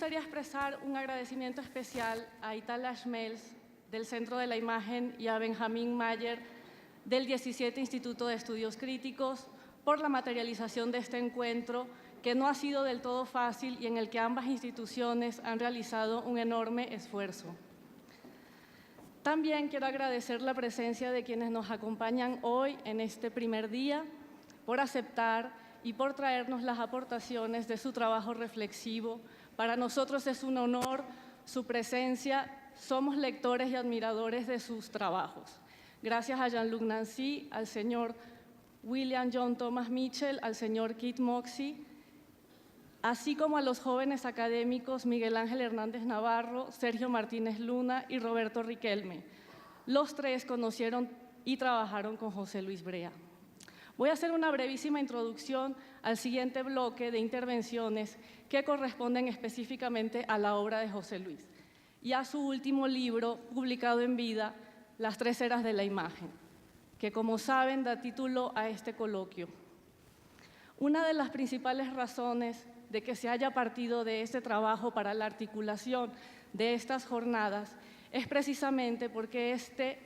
gustaría expresar un agradecimiento especial a Itala Schmelz, del Centro de la Imagen, y a Benjamín Mayer, del 17 Instituto de Estudios Críticos, por la materialización de este encuentro, que no ha sido del todo fácil y en el que ambas instituciones han realizado un enorme esfuerzo. También quiero agradecer la presencia de quienes nos acompañan hoy en este primer día, por aceptar y por traernos las aportaciones de su trabajo reflexivo. Para nosotros es un honor su presencia, somos lectores y admiradores de sus trabajos. Gracias a Jean-Luc Nancy, al señor William John Thomas Mitchell, al señor Keith Moxie, así como a los jóvenes académicos Miguel Ángel Hernández Navarro, Sergio Martínez Luna y Roberto Riquelme. Los tres conocieron y trabajaron con José Luis Brea. Voy a hacer una brevísima introducción al siguiente bloque de intervenciones que corresponden específicamente a la obra de José Luis y a su último libro, publicado en vida, Las tres eras de la imagen, que, como saben, da título a este coloquio. Una de las principales razones de que se haya partido de este trabajo para la articulación de estas jornadas es precisamente porque este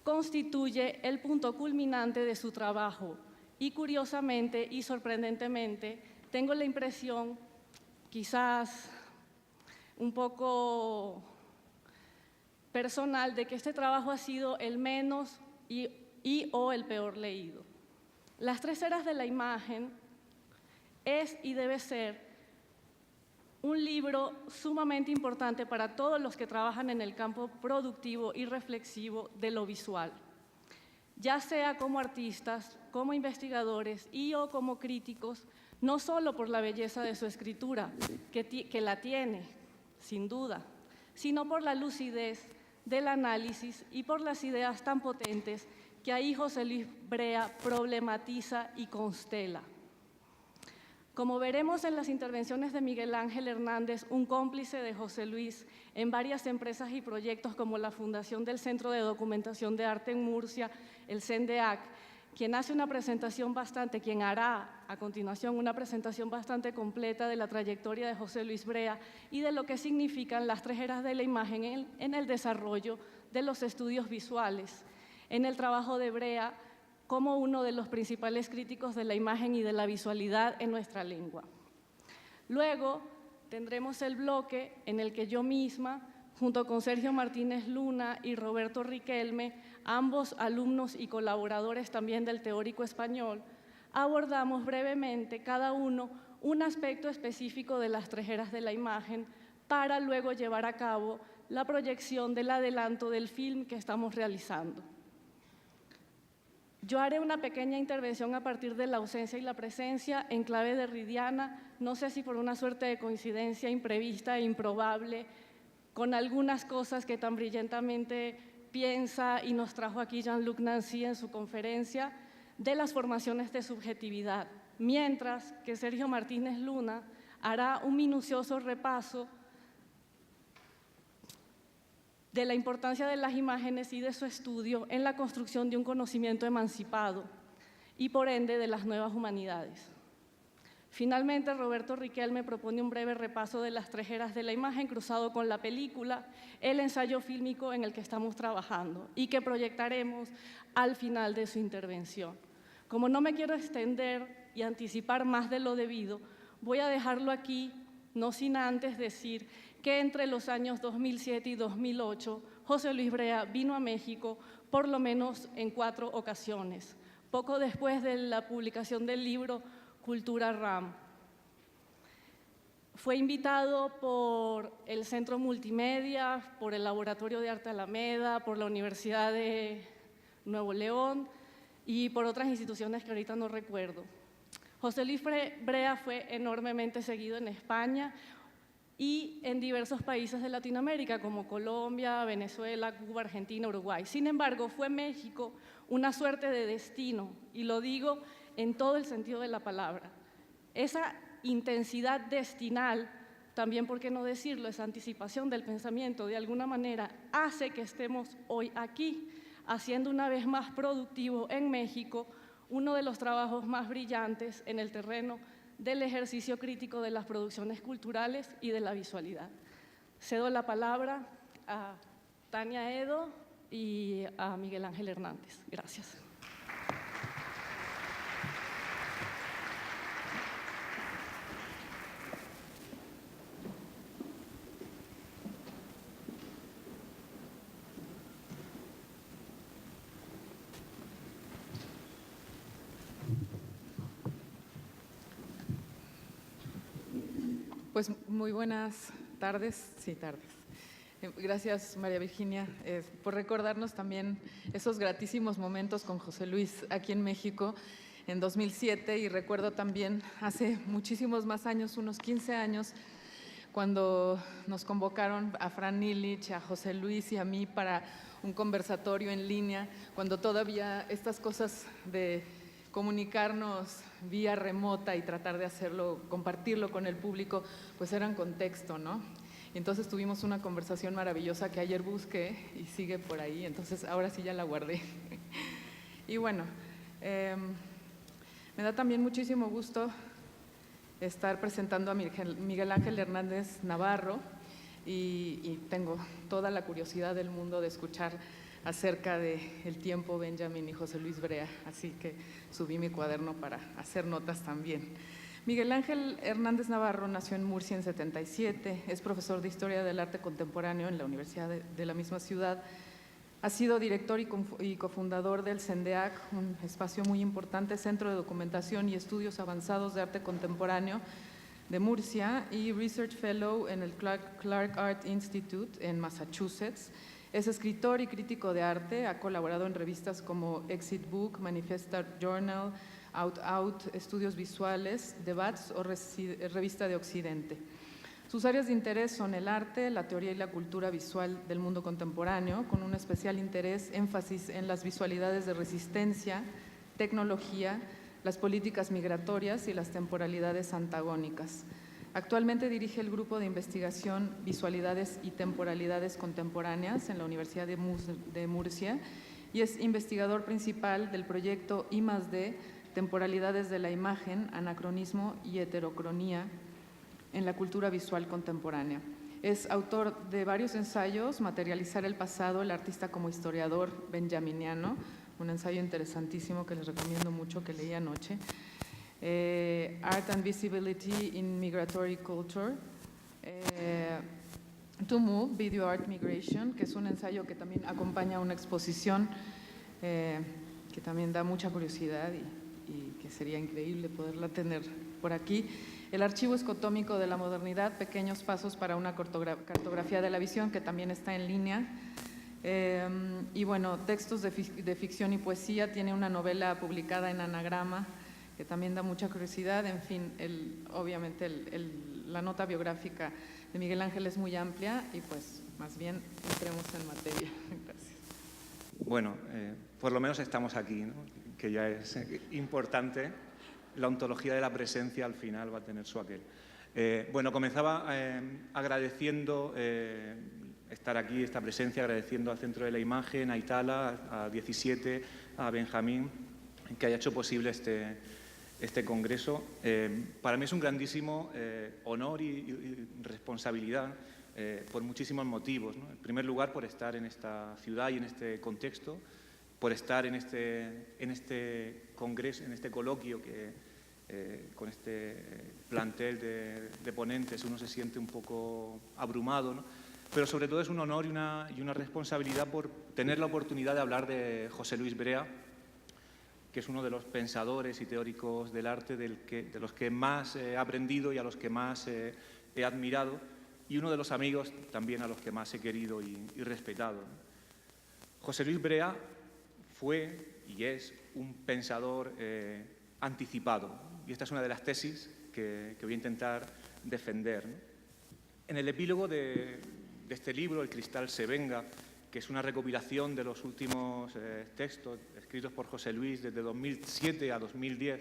constituye el punto culminante de su trabajo y, curiosamente y sorprendentemente, tengo la impresión, quizás un poco personal, de que este trabajo ha sido el menos o el peor leído. Las tres eras de la imagen es y debe ser un libro sumamente importante para todos los que trabajan en el campo productivo y reflexivo de lo visual, ya sea como artistas, como investigadores y o como críticos, no solo por la belleza de su escritura, que la tiene, sin duda, sino por la lucidez del análisis y por las ideas tan potentes que ahí José Luis Brea problematiza y constela. Como veremos en las intervenciones de Miguel Ángel Hernández, un cómplice de José Luis en varias empresas y proyectos como la Fundación del Centro de Documentación de Arte en Murcia, el CENDEAC, quien hará a continuación una presentación bastante completa de la trayectoria de José Luis Brea y de lo que significan las tres eras de la imagen en el desarrollo de los estudios visuales, en el trabajo de Brea como uno de los principales críticos de la imagen y de la visualidad en nuestra lengua. Luego tendremos el bloque en el que yo misma, junto con Sergio Martínez Luna y Roberto Riquelme, ambos alumnos y colaboradores también del Teórico Español, abordamos brevemente cada uno un aspecto específico de las tres eras de la imagen para luego llevar a cabo la proyección del adelanto del film que estamos realizando. Yo haré una pequeña intervención a partir de la ausencia y la presencia en clave derridiana, no sé si por una suerte de coincidencia imprevista e improbable, con algunas cosas que tan brillantemente piensa y nos trajo aquí Jean-Luc Nancy en su conferencia, de las formaciones de subjetividad, mientras que Sergio Martínez Luna hará un minucioso repaso de la importancia de las imágenes y de su estudio en la construcción de un conocimiento emancipado y, por ende, de las nuevas humanidades. Finalmente, Roberto Riquelme propone un breve repaso de las tres eras de la imagen cruzado con la película, el ensayo fílmico en el que estamos trabajando y que proyectaremos al final de su intervención. Como no me quiero extender y anticipar más de lo debido, voy a dejarlo aquí, no sin antes decir que entre los años 2007 y 2008, José Luis Brea vino a México por lo menos en 4 ocasiones, poco después de la publicación del libro Cultura RAM. Fue invitado por el Centro Multimedia, por el Laboratorio de Arte Alameda, por la Universidad de Nuevo León y por otras instituciones que ahorita no recuerdo. José Luis Brea fue enormemente seguido en España y en diversos países de Latinoamérica, como Colombia, Venezuela, Cuba, Argentina, Uruguay. Sin embargo, fue México una suerte de destino, y lo digo en todo el sentido de la palabra. Esa intensidad destinal, también, por qué no decirlo, esa anticipación del pensamiento, de alguna manera, hace que estemos hoy aquí, haciendo una vez más productivo en México uno de los trabajos más brillantes en el terreno del ejercicio crítico de las producciones culturales y de la visualidad. Cedo la palabra a Tania Edo y a Miguel Ángel Hernández. Gracias. Pues muy buenas tardes, tardes. Gracias, María Virginia, por recordarnos también esos gratísimos momentos con José Luis aquí en México en 2007, y recuerdo también hace muchísimos más años, unos 15 años, cuando nos convocaron a Fran Illich, a José Luis y a mí para un conversatorio en línea, cuando todavía estas cosas de comunicarnos vía remota y tratar de hacerlo, compartirlo con el público, pues eran contexto, ¿no? Entonces tuvimos una conversación maravillosa que ayer busqué y sigue por ahí, entonces ahora sí ya la guardé. Y bueno, me da también muchísimo gusto estar presentando a Miguel Ángel Hernández Navarro y tengo toda la curiosidad del mundo de escuchar acerca del tiempo Benjamín y José Luis Brea, así que subí mi cuaderno para hacer notas también. Miguel Ángel Hernández Navarro nació en Murcia en 77, es profesor de Historia del Arte Contemporáneo en la Universidad de la misma ciudad. Ha sido director y cofundador del CENDEAC, un espacio muy importante, Centro de Documentación y Estudios Avanzados de Arte Contemporáneo de Murcia, y Research Fellow en el Clark Art Institute en Massachusetts. Es escritor y crítico de arte, ha colaborado en revistas como Exit Book, Manifest Art Journal, Out, Estudios Visuales, Debats o Revista de Occidente. Sus áreas de interés son el arte, la teoría y la cultura visual del mundo contemporáneo, con un especial énfasis en las visualidades de resistencia, tecnología, las políticas migratorias y las temporalidades antagónicas. Actualmente dirige el grupo de investigación Visualidades y Temporalidades Contemporáneas en la Universidad de Murcia y es investigador principal del proyecto I+D, Temporalidades de la Imagen, Anacronismo y Heterocronía en la cultura visual contemporánea. Es autor de varios ensayos, Materializar el pasado, el artista como historiador benjaminiano, un ensayo interesantísimo que les recomiendo mucho, que leí anoche. Art and Visibility in Migratory Culture, To Move, Video Art Migration, que es un ensayo que también acompaña una exposición que también da mucha curiosidad y que sería increíble poderla tener por aquí. El Archivo Escotómico de la Modernidad, Pequeños Pasos para una Cartografía de la Visión, que también está en línea. Y bueno, textos de ficción y poesía, tiene una novela publicada en Anagrama, que también da mucha curiosidad. En fin, obviamente la nota biográfica de Miguel Ángel es muy amplia y pues más bien entremos en materia. Gracias. Bueno, por lo menos estamos aquí, ¿no? Que ya es importante. La ontología de la presencia al final va a tener su aquel. Bueno, comenzaba agradeciendo estar aquí, esta presencia, agradeciendo al Centro de la Imagen, a Itala, a 17, a Benjamín, que haya hecho posible este congreso. Para mí es un grandísimo honor y responsabilidad por muchísimos motivos, ¿no? En primer lugar, por estar en esta ciudad y en este contexto, por estar en este congreso, en este coloquio que con este plantel de ponentes uno se siente un poco abrumado, ¿no? Pero sobre todo es un honor y una responsabilidad por tener la oportunidad de hablar de José Luis Brea, que es uno de los pensadores y teóricos del arte de los que más he aprendido y a los que más he admirado, y uno de los amigos también a los que más he querido y respetado. José Luis Brea fue y es un pensador anticipado, y esta es una de las tesis que voy a intentar defender, ¿no? En el epílogo de este libro, El cristal se venga, que es una recopilación de los últimos textos escritos por José Luis desde 2007 a 2010,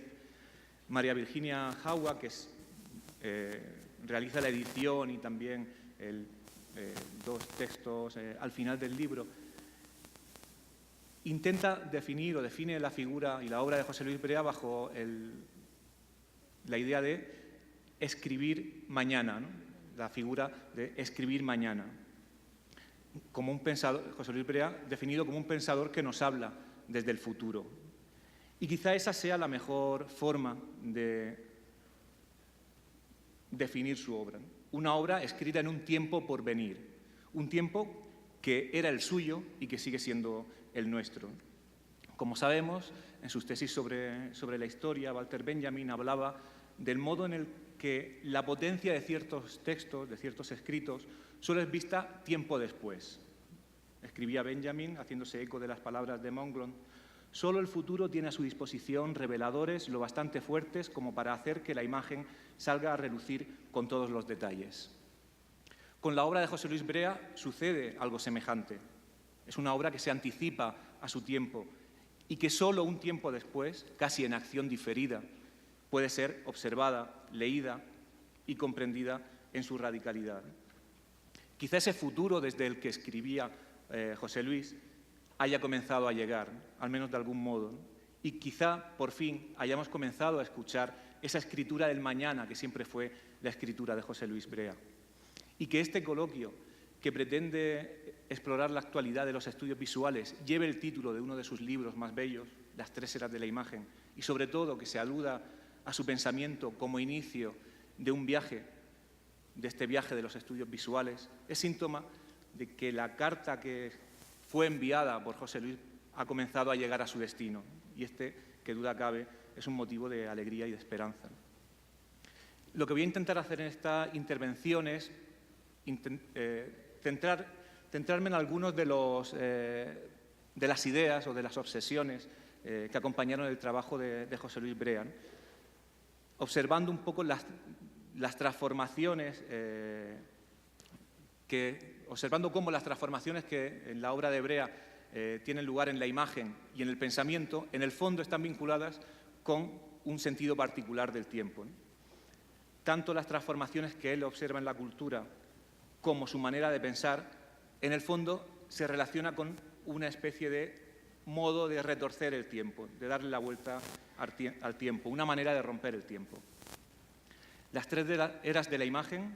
María Virginia Jaua, que realiza la edición y también dos textos al final del libro, intenta definir o define la figura y la obra de José Luis Brea bajo la idea de escribir mañana, ¿no? La figura de escribir mañana. Como un pensador, José Luis Brea, definido como un pensador que nos habla desde el futuro. Y quizá esa sea la mejor forma de definir su obra, ¿no? Una obra escrita en un tiempo por venir, un tiempo que era el suyo y que sigue siendo el nuestro. Como sabemos, en sus tesis sobre la historia, Walter Benjamin hablaba del modo en el que la potencia de ciertos textos, de ciertos escritos, solo es vista tiempo después. Escribía Benjamin, haciéndose eco de las palabras de Monglon: solo el futuro tiene a su disposición reveladores lo bastante fuertes como para hacer que la imagen salga a relucir con todos los detalles. Con la obra de José Luis Brea sucede algo semejante. Es una obra que se anticipa a su tiempo y que solo un tiempo después, casi en acción diferida, puede ser observada, leída y comprendida en su radicalidad. Quizá ese futuro desde el que escribía José Luis haya comenzado a llegar, al menos de algún modo, ¿no? Y quizá por fin hayamos comenzado a escuchar esa escritura del mañana que siempre fue la escritura de José Luis Brea. Y que este coloquio, que pretende explorar la actualidad de los estudios visuales, lleve el título de uno de sus libros más bellos, Las tres eras de la imagen, y sobre todo que se aluda a su pensamiento como inicio de un viaje, de este viaje de los estudios visuales, es síntoma de que la carta que fue enviada por José Luis ha comenzado a llegar a su destino, y que duda cabe, es un motivo de alegría y de esperanza. Lo que voy a intentar hacer en esta intervención es centrarme en algunos de las ideas o de las obsesiones que acompañaron el trabajo de José Luis Brea, ¿no? Observando un poco las transformaciones observando cómo las transformaciones que en la obra de Brea tienen lugar en la imagen y en el pensamiento, en el fondo están vinculadas con un sentido particular del tiempo, ¿no? Tanto las transformaciones que él observa en la cultura como su manera de pensar, en el fondo se relaciona con una especie de modo de retorcer el tiempo, de darle la vuelta al tiempo, una manera de romper el tiempo. Las tres eras de la imagen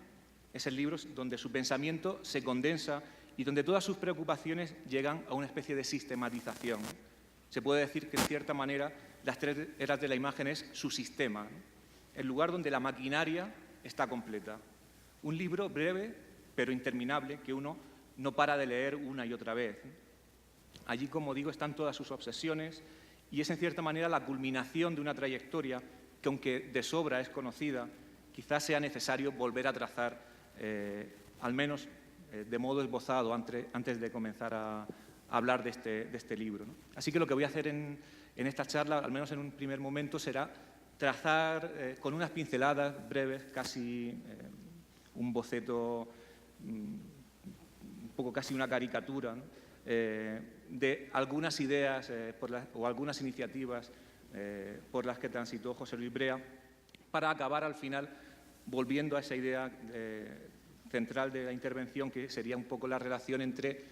es el libro donde su pensamiento se condensa y donde todas sus preocupaciones llegan a una especie de sistematización. Se puede decir que, en cierta manera, las tres eras de la imagen es su sistema, ¿no? El lugar donde la maquinaria está completa. Un libro breve, pero interminable, que uno no para de leer una y otra vez. Allí, como digo, están todas sus obsesiones y es, en cierta manera, la culminación de una trayectoria que, aunque de sobra es conocida, quizás sea necesario volver a trazar, al menos de modo esbozado, antes de comenzar a hablar de este libro, ¿no? Así que lo que voy a hacer en esta charla, al menos en un primer momento, será trazar con unas pinceladas breves, casi un boceto, un poco casi una caricatura, ¿no? De algunas ideas o algunas iniciativas por las que transitó José Luis Brea, para acabar al final volviendo a esa idea central de la intervención, que sería un poco la relación entre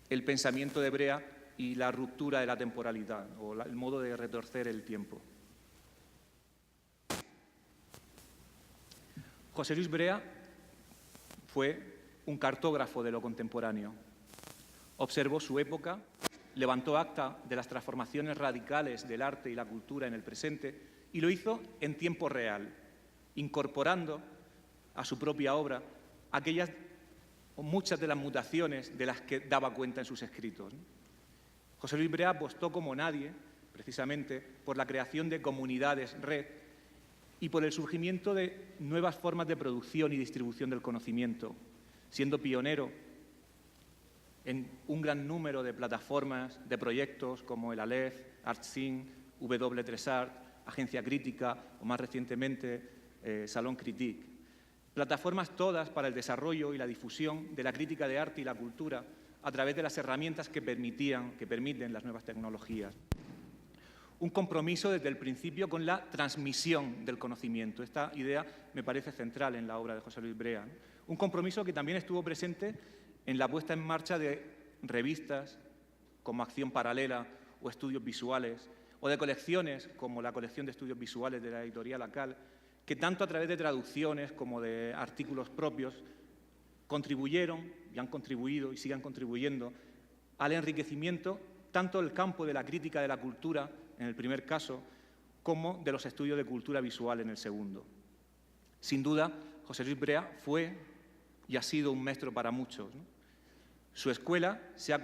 el pensamiento de Brea y la ruptura de la temporalidad, o el modo de retorcer el tiempo. José Luis Brea fue un cartógrafo de lo contemporáneo. Observó su época, levantó acta de las transformaciones radicales del arte y la cultura en el presente y lo hizo en tiempo real, incorporando a su propia obra aquellas o muchas de las mutaciones de las que daba cuenta en sus escritos. José Luis Brea apostó como nadie, precisamente, por la creación de comunidades red y por el surgimiento de nuevas formas de producción y distribución del conocimiento, siendo pionero en un gran número de plataformas, de proyectos como el Aleph, ArtSync, W3Art, Agencia Crítica o, más recientemente, Salón Critique. Plataformas todas para el desarrollo y la difusión de la crítica de arte y la cultura a través de las herramientas que permiten las nuevas tecnologías. Un compromiso desde el principio con la transmisión del conocimiento. Esta idea me parece central en la obra de José Luis Brea. Un compromiso que también estuvo presente en la puesta en marcha de revistas como Acción Paralela o Estudios Visuales, o de colecciones como la colección de estudios visuales de la editorial ACAL, que tanto a través de traducciones como de artículos propios contribuyeron y han contribuido y sigan contribuyendo al enriquecimiento tanto del campo de la crítica de la cultura, en el primer caso, como de los estudios de cultura visual en el segundo. Sin duda, José Luis Brea fue y ha sido un maestro para muchos, ¿no? Su escuela se ha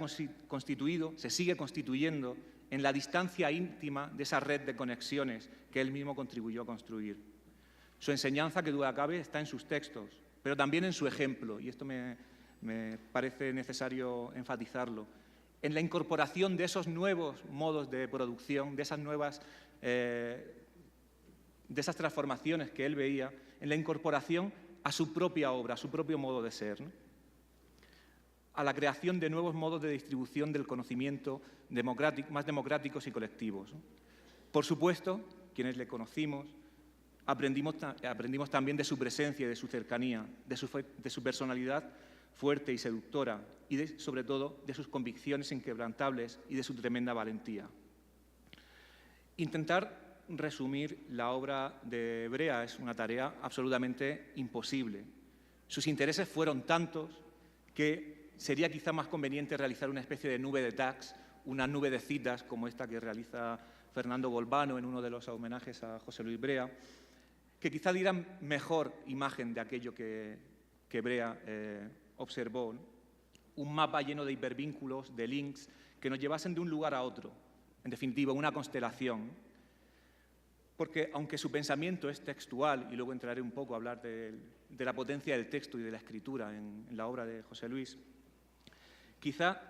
constituido, se sigue constituyendo en la distancia íntima de esa red de conexiones que él mismo contribuyó a construir. Su enseñanza, que duda cabe, está en sus textos, pero también en su ejemplo, y esto me parece necesario enfatizarlo, en la incorporación de esos nuevos modos de producción, de esas transformaciones que él veía, en la incorporación a su propia obra, a su propio modo de ser, ¿no? A la creación de nuevos modos de distribución del conocimiento más democráticos y colectivos, ¿no? Por supuesto, quienes le conocimos, aprendimos también de su presencia y de su cercanía, de su personalidad fuerte y seductora y, sobre todo, de sus convicciones inquebrantables y de su tremenda valentía. Intentar resumir la obra de Brea es una tarea absolutamente imposible. Sus intereses fueron tantos que sería quizá más conveniente realizar una especie de nube de tags, una nube de citas como esta que realiza Fernando Golbano en uno de los homenajes a José Luis Brea, que quizá dieran mejor imagen de aquello que Brea observó, ¿no? Un mapa lleno de hipervínculos, de links, que nos llevasen de un lugar a otro, en definitiva, una constelación. Porque aunque su pensamiento es textual, y luego entraré un poco a hablar de la potencia del texto y de la escritura en la obra de José Luis, quizá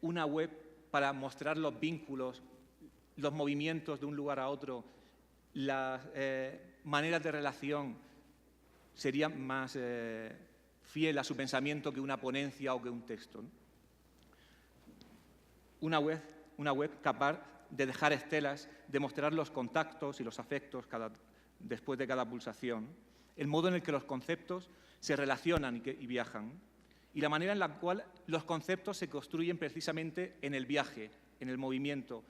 una web para mostrar los vínculos, los movimientos de un lugar a otro, las maneras de relación, sería más fiel a su pensamiento que una ponencia o que un texto, ¿no? Una web capaz de dejar estelas, de mostrar los contactos y los afectos después de cada pulsación, el modo en el que los conceptos se relacionan y viajan, y la manera en la cual los conceptos se construyen precisamente en el viaje, en el movimiento,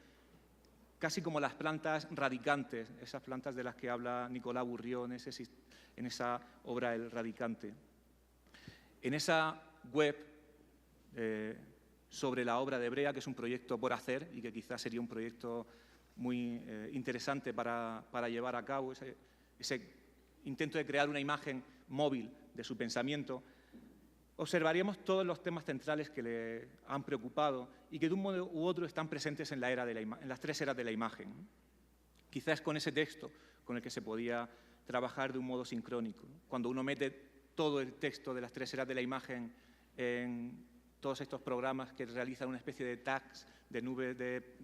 casi como las plantas radicantes, esas plantas de las que habla Nicolas Bourriaud en esa obra El Radicante. En esa web sobre la obra de Brea, que es un proyecto por hacer y que quizás sería un proyecto muy interesante para llevar a cabo, ese intento de crear una imagen móvil de su pensamiento, observaríamos todos los temas centrales que le han preocupado y que de un modo u otro están presentes en las tres eras de la imagen. Quizás con ese texto con el que se podía trabajar de un modo sincrónico. Cuando uno mete todo el texto de las tres eras de la imagen en todos estos programas que realizan una especie de tags, de nubes de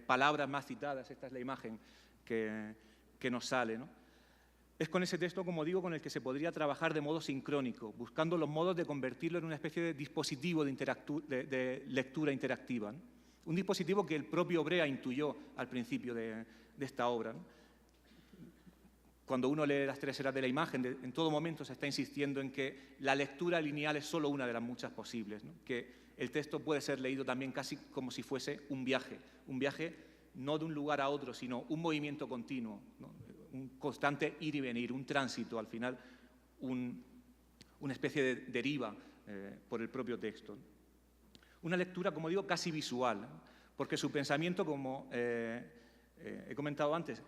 palabras más citadas, esta es la imagen que nos sale, ¿no? Es con ese texto, como digo, con el que se podría trabajar de modo sincrónico, buscando los modos de convertirlo en una especie de dispositivo de lectura interactiva, ¿no? Un dispositivo que el propio Brea intuyó al principio de esta obra, ¿no? Cuando uno lee las tres eras de la imagen, en todo momento se está insistiendo en que la lectura lineal es solo una de las muchas posibles, ¿no? Que el texto puede ser leído también casi como si fuese un viaje no de un lugar a otro, sino un movimiento continuo, ¿no? Un constante ir y venir, un tránsito, al final una especie de deriva por el propio texto. Una lectura, como digo, casi visual, ¿no? Porque su pensamiento, como he comentado antes,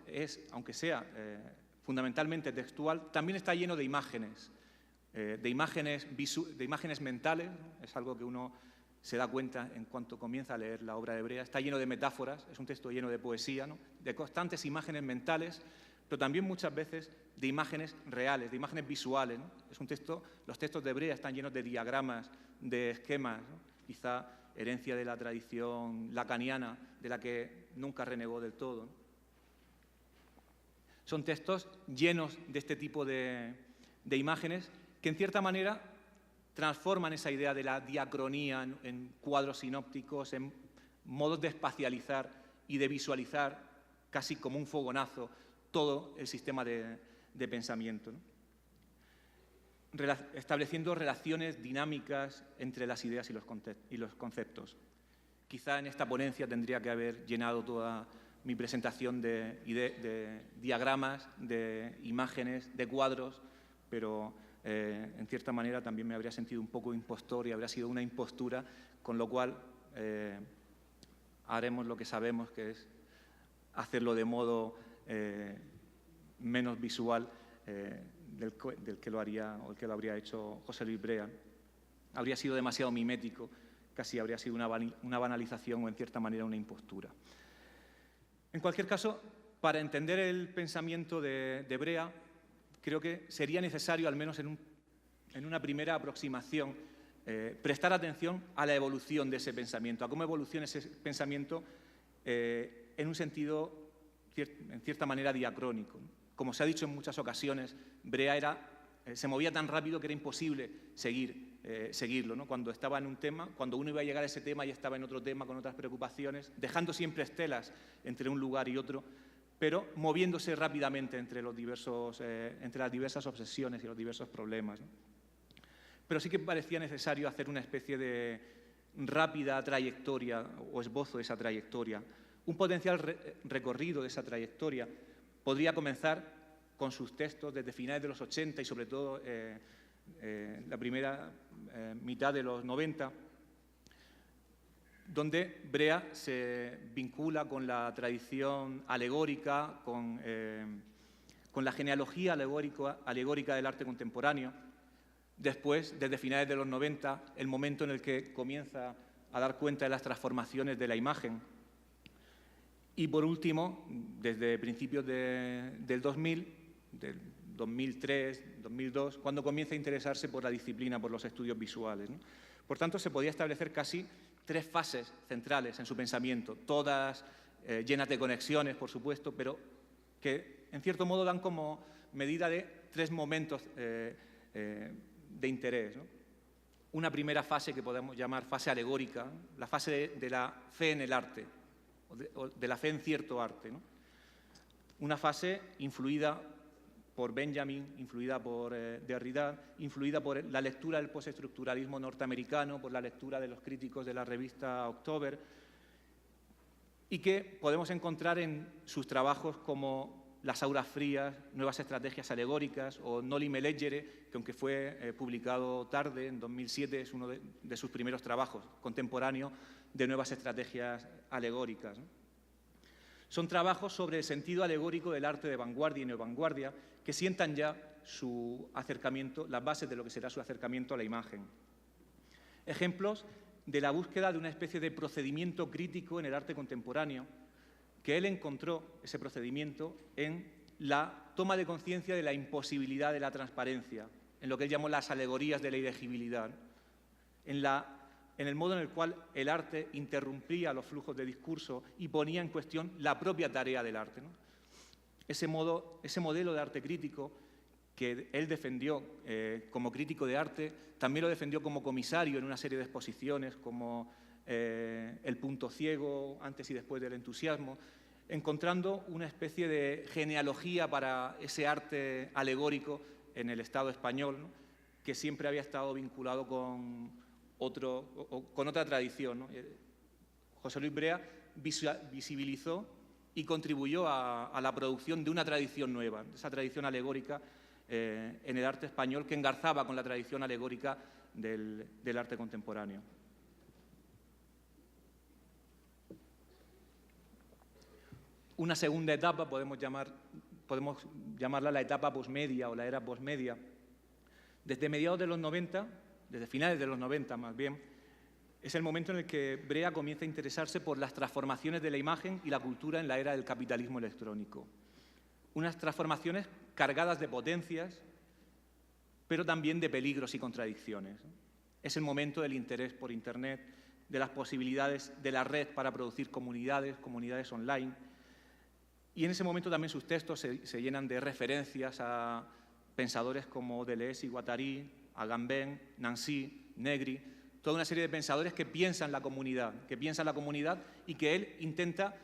aunque sea fundamentalmente textual, también está lleno de imágenes mentales, ¿no? Es algo que uno se da cuenta en cuanto comienza a leer la obra de Brea. Está lleno de metáforas, es un texto lleno de poesía, ¿no? De constantes imágenes mentales, pero también muchas veces de imágenes reales, de imágenes visuales, ¿no? Es un texto, los textos de Brea están llenos de diagramas, de esquemas, ¿no? Quizá herencia de la tradición lacaniana, de la que nunca renegó del todo, ¿no? Son textos llenos de este tipo de imágenes que, en cierta manera, transforman esa idea de la diacronía en cuadros sinópticos, en modos de espacializar y de visualizar casi como un fogonazo todo el sistema de pensamiento, ¿no? Estableciendo relaciones dinámicas entre las ideas y los conceptos. Quizá en esta ponencia tendría que haber llenado toda mi presentación de diagramas, de imágenes, de cuadros, pero en cierta manera también me habría sentido un poco impostor y habría sido una impostura, con lo cual haremos lo que sabemos, que es hacerlo de modo menos visual del que lo haría o el que lo habría hecho José Luis Brea. Habría sido demasiado mimético, casi habría sido una banalización o en cierta manera una impostura. En cualquier caso, para entender el pensamiento de Brea, creo que sería necesario, al menos en una primera aproximación, prestar atención a la evolución de ese pensamiento, a cómo evoluciona ese pensamiento en un sentido, en cierta manera, diacrónico. Como se ha dicho en muchas ocasiones, Brea se movía tan rápido que era imposible seguirlo, ¿no? Cuando estaba en un tema, cuando uno iba a llegar a ese tema, ya estaba en otro tema con otras preocupaciones, dejando siempre estelas entre un lugar y otro, pero moviéndose rápidamente entre las diversas obsesiones y los diversos problemas, ¿no? Pero sí que parecía necesario hacer una especie de rápida trayectoria o esbozo de esa trayectoria. Un potencial recorrido de esa trayectoria podría comenzar con sus textos desde finales de los 80 y sobre todo la primera mitad de los 90, donde Brea se vincula con la tradición alegórica, con la genealogía alegórica del arte contemporáneo. Después, desde finales de los 90, el momento en el que comienza a dar cuenta de las transformaciones de la imagen. Y por último, desde principios del 2000, del 2003, 2002, cuando comienza a interesarse por la disciplina, por los estudios visuales, ¿no? Por tanto, se podía establecer casi 3 fases centrales en su pensamiento, todas llenas de conexiones, por supuesto, pero que en cierto modo dan como medida de 3 momentos de interés, ¿no? Una primera fase que podemos llamar fase alegórica, la fase de la fe en el arte, o de la fe en cierto arte, ¿no? Una fase influida por Benjamin, influida por Derrida, influida por la lectura del postestructuralismo norteamericano, por la lectura de los críticos de la revista October, y que podemos encontrar en sus trabajos como Las auras frías, Nuevas estrategias alegóricas, o Noli me leggere, que aunque fue publicado tarde, en 2007, es uno de sus primeros trabajos contemporáneos de nuevas estrategias alegóricas, ¿no? Son trabajos sobre el sentido alegórico del arte de vanguardia y neovanguardia que sientan ya su acercamiento, las bases de lo que será su acercamiento a la imagen. Ejemplos de la búsqueda de una especie de procedimiento crítico en el arte contemporáneo, que él encontró ese procedimiento en la toma de conciencia de la imposibilidad de la transparencia, en lo que él llamó las alegorías de la ilegibilidad, en el modo en el cual el arte interrumpía los flujos de discurso y ponía en cuestión la propia tarea del arte, ¿no? Ese modelo de arte crítico que él defendió como crítico de arte, también lo defendió como comisario en una serie de exposiciones, como El punto ciego, antes y después del entusiasmo, encontrando una especie de genealogía para ese arte alegórico en el Estado español, ¿no? Que siempre había estado vinculado con otra tradición, ¿no? José Luis Brea visibilizó y contribuyó a la producción de una tradición nueva, esa tradición alegórica en el arte español que engarzaba con la tradición alegórica del arte contemporáneo. Una segunda etapa podemos llamarla la etapa posmedia o la era posmedia. Desde mediados de los 90, desde finales de los 90 más bien, es el momento en el que Brea comienza a interesarse por las transformaciones de la imagen y la cultura en la era del capitalismo electrónico. Unas transformaciones cargadas de potencias, pero también de peligros y contradicciones. Es el momento del interés por Internet, de las posibilidades de la red para producir comunidades online. Y en ese momento también sus textos se llenan de referencias a pensadores como Deleuze y Guattari, Agamben, Nancy, Negri, toda una serie de pensadores que piensan la comunidad y que él intenta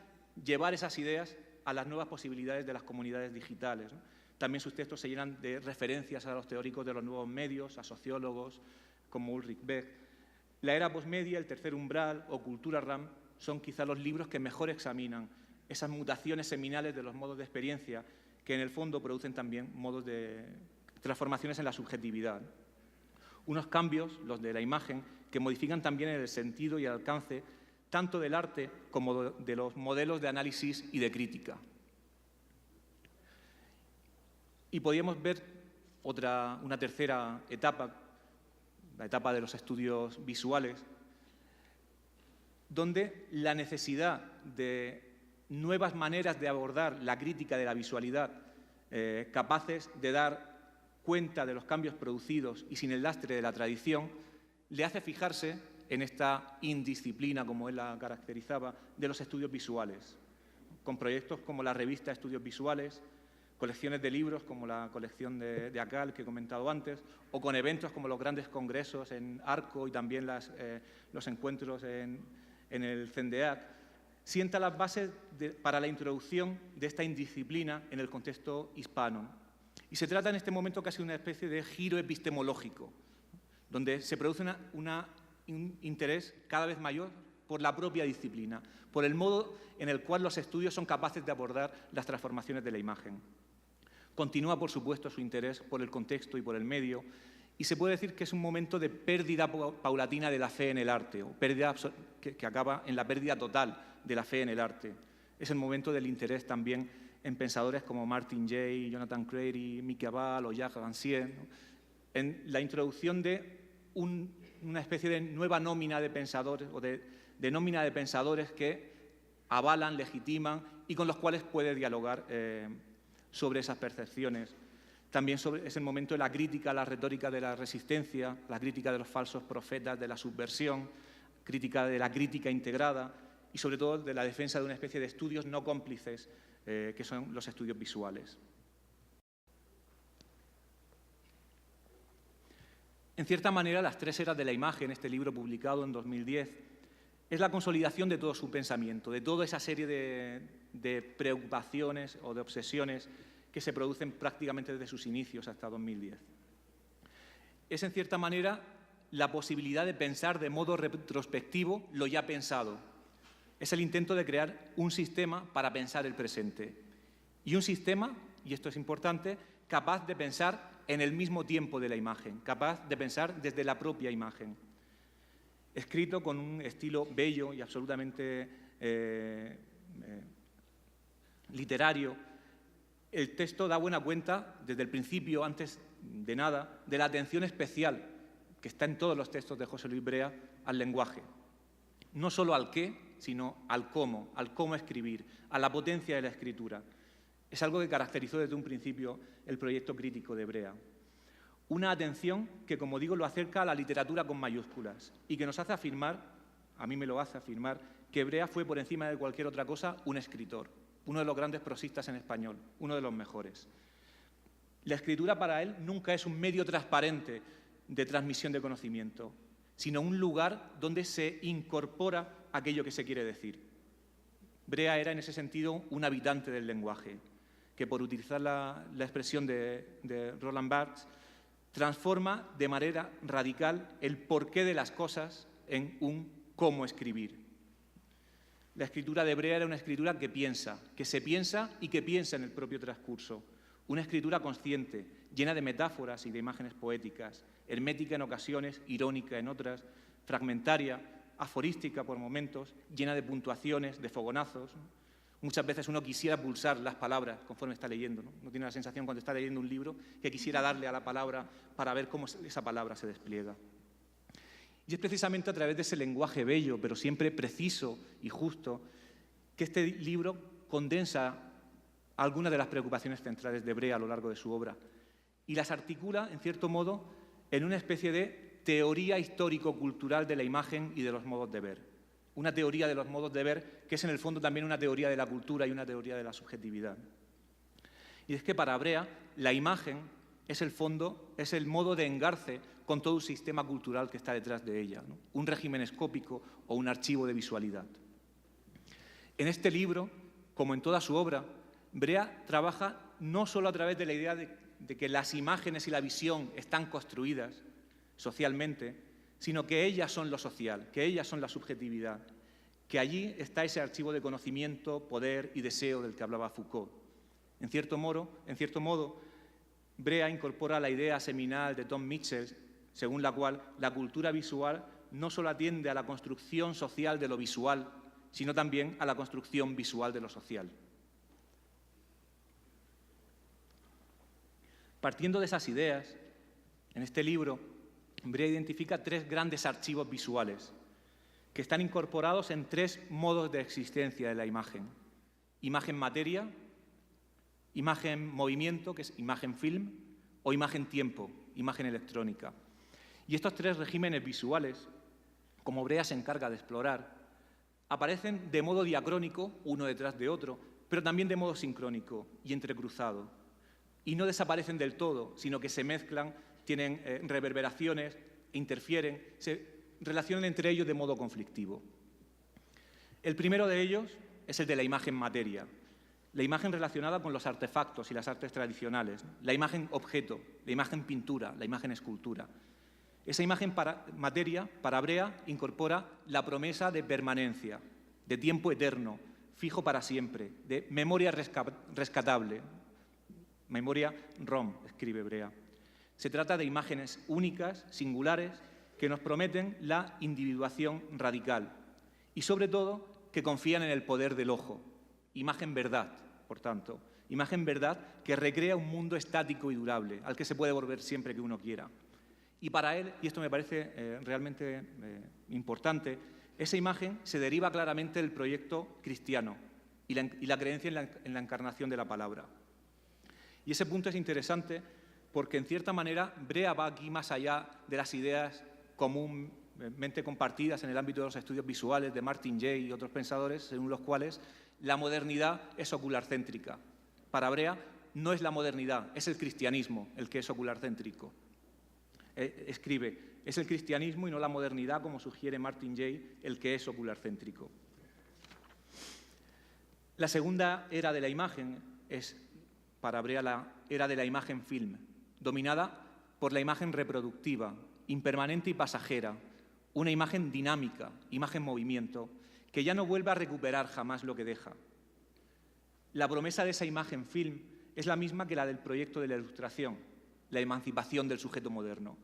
llevar esas ideas a las nuevas posibilidades de las comunidades digitales, ¿no? También sus textos se llenan de referencias a los teóricos de los nuevos medios, a sociólogos como Ulrich Beck. La era posmedia, El tercer umbral o Cultura RAM son quizá los libros que mejor examinan esas mutaciones seminales de los modos de experiencia que en el fondo producen también modos de transformaciones en la subjetividad. Unos cambios, los de la imagen, que modifican también el sentido y el alcance tanto del arte como de los modelos de análisis y de crítica. Y podríamos ver una tercera etapa, la etapa de los estudios visuales, donde la necesidad de nuevas maneras de abordar la crítica de la visualidad, capaces de dar cuenta de los cambios producidos y sin el lastre de la tradición, le hace fijarse en esta indisciplina, como él la caracterizaba, de los estudios visuales, con proyectos como la revista Estudios Visuales, colecciones de libros como la colección de ACAL que he comentado antes, o con eventos como los grandes congresos en Arco y también los encuentros en el CENDEAC, sienta las bases para la introducción de esta indisciplina en el contexto hispano. Y se trata en este momento casi de una especie de giro epistemológico, donde se produce un interés cada vez mayor por la propia disciplina, por el modo en el cual los estudios son capaces de abordar las transformaciones de la imagen. Continúa, por supuesto, su interés por el contexto y por el medio, y se puede decir que es un momento de pérdida paulatina de la fe en el arte, o pérdida que acaba en la pérdida total de la fe en el arte. Es el momento del interés también en pensadores como Martin Jay, Jonathan Crary, Mickey Abal o Jacques Rancière, ¿no? En la introducción de una especie de nueva nómina de pensadores, o de nómina de pensadores que avalan, legitiman y con los cuales puede dialogar sobre esas percepciones. También es el momento de la crítica a la retórica de la resistencia, la crítica de los falsos profetas, de la subversión, crítica de la crítica integrada y sobre todo de la defensa de una especie de estudios no cómplices que son los estudios visuales. En cierta manera, Las tres eras de la imagen, este libro publicado en 2010, es la consolidación de todo su pensamiento, de toda esa serie de preocupaciones o de obsesiones que se producen prácticamente desde sus inicios hasta 2010. Es, en cierta manera, la posibilidad de pensar de modo retrospectivo lo ya pensado. Es el intento de crear un sistema para pensar el presente. Y un sistema, y esto es importante, capaz de pensar en el mismo tiempo de la imagen, capaz de pensar desde la propia imagen. Escrito con un estilo bello y absolutamente literario, el texto da buena cuenta, desde el principio, antes de nada, de la atención especial que está en todos los textos de José Luis Brea al lenguaje. No solo al qué, sino al cómo escribir, a la potencia de la escritura. Es algo que caracterizó desde un principio el proyecto crítico de Brea. Una atención que, como digo, lo acerca a la literatura con mayúsculas y que nos hace afirmar, a mí me lo hace afirmar, que Brea fue por encima de cualquier otra cosa un escritor, uno de los grandes prosistas en español, uno de los mejores. La escritura para él nunca es un medio transparente de transmisión de conocimiento, sino un lugar donde se incorpora aquello que se quiere decir. Brea era, en ese sentido, un habitante del lenguaje, que, por utilizar la expresión de Roland Barthes, transforma de manera radical el porqué de las cosas en un cómo escribir. La escritura de Brea era una escritura que piensa, que se piensa y que piensa en el propio transcurso. Una escritura consciente, llena de metáforas y de imágenes poéticas, hermética en ocasiones, irónica en otras, fragmentaria, aforística por momentos, llena de puntuaciones, de fogonazos. Muchas veces uno quisiera pulsar las palabras conforme está leyendo, ¿no? Uno tiene la sensación cuando está leyendo un libro que quisiera darle a la palabra para ver cómo esa palabra se despliega. Y es precisamente a través de ese lenguaje bello, pero siempre preciso y justo, que este libro condensa algunas de las preocupaciones centrales de Brea a lo largo de su obra y las articula, en cierto modo, en una especie de teoría histórico-cultural de la imagen y de los modos de ver. Una teoría de los modos de ver que es, en el fondo, también una teoría de la cultura y una teoría de la subjetividad. Y es que para Brea la imagen es el fondo, es el modo de engarce con todo un sistema cultural que está detrás de ella, ¿no? Un régimen escópico o un archivo de visualidad. En este libro, como en toda su obra, Brea trabaja no solo a través de la idea de que las imágenes y la visión están construidas socialmente, sino que ellas son lo social, que ellas son la subjetividad, que allí está ese archivo de conocimiento, poder y deseo del que hablaba Foucault. En cierto modo, Brea incorpora la idea seminal de Tom Mitchell, según la cual la cultura visual no solo atiende a la construcción social de lo visual, sino también a la construcción visual de lo social. Partiendo de esas ideas, en este libro, Brea identifica 3 grandes archivos visuales que están incorporados en 3 modos de existencia de la imagen. Imagen materia, imagen movimiento, que es imagen film, o imagen tiempo, imagen electrónica. Y estos 3 regímenes visuales, como Brea se encarga de explorar, aparecen de modo diacrónico, uno detrás de otro, pero también de modo sincrónico y entrecruzado. Y no desaparecen del todo, sino que se mezclan, tienen reverberaciones, interfieren, se relacionan entre ellos de modo conflictivo. El primero de ellos es el de la imagen materia, la imagen relacionada con los artefactos y las artes tradicionales, la imagen objeto, la imagen pintura, la imagen escultura. Esa imagen materia, para Brea, incorpora la promesa de permanencia, de tiempo eterno, fijo para siempre, de memoria rescatable, memoria ROM, escribe Brea. Se trata de imágenes únicas, singulares, que nos prometen la individuación radical y, sobre todo, que confían en el poder del ojo. Imagen verdad, por tanto, imagen verdad que recrea un mundo estático y durable, al que se puede volver siempre que uno quiera. Y para él, y esto me parece realmente importante, esa imagen se deriva claramente del proyecto cristiano y la creencia en la encarnación de la palabra. Y ese punto es interesante porque, en cierta manera, Brea va aquí más allá de las ideas comúnmente compartidas en el ámbito de los estudios visuales de Martin Jay y otros pensadores, según los cuales la modernidad es ocularcéntrica. Para Brea no es la modernidad, es el cristianismo el que es ocularcéntrico. Escribe, es el cristianismo y no la modernidad, como sugiere Martin Jay, el que es ocularcéntrico. La segunda era de la imagen es, para Brea, la era de la imagen film, dominada por la imagen reproductiva, impermanente y pasajera, una imagen dinámica, imagen movimiento, que ya no vuelve a recuperar jamás lo que deja. La promesa de esa imagen film es la misma que la del proyecto de la Ilustración, la emancipación del sujeto moderno.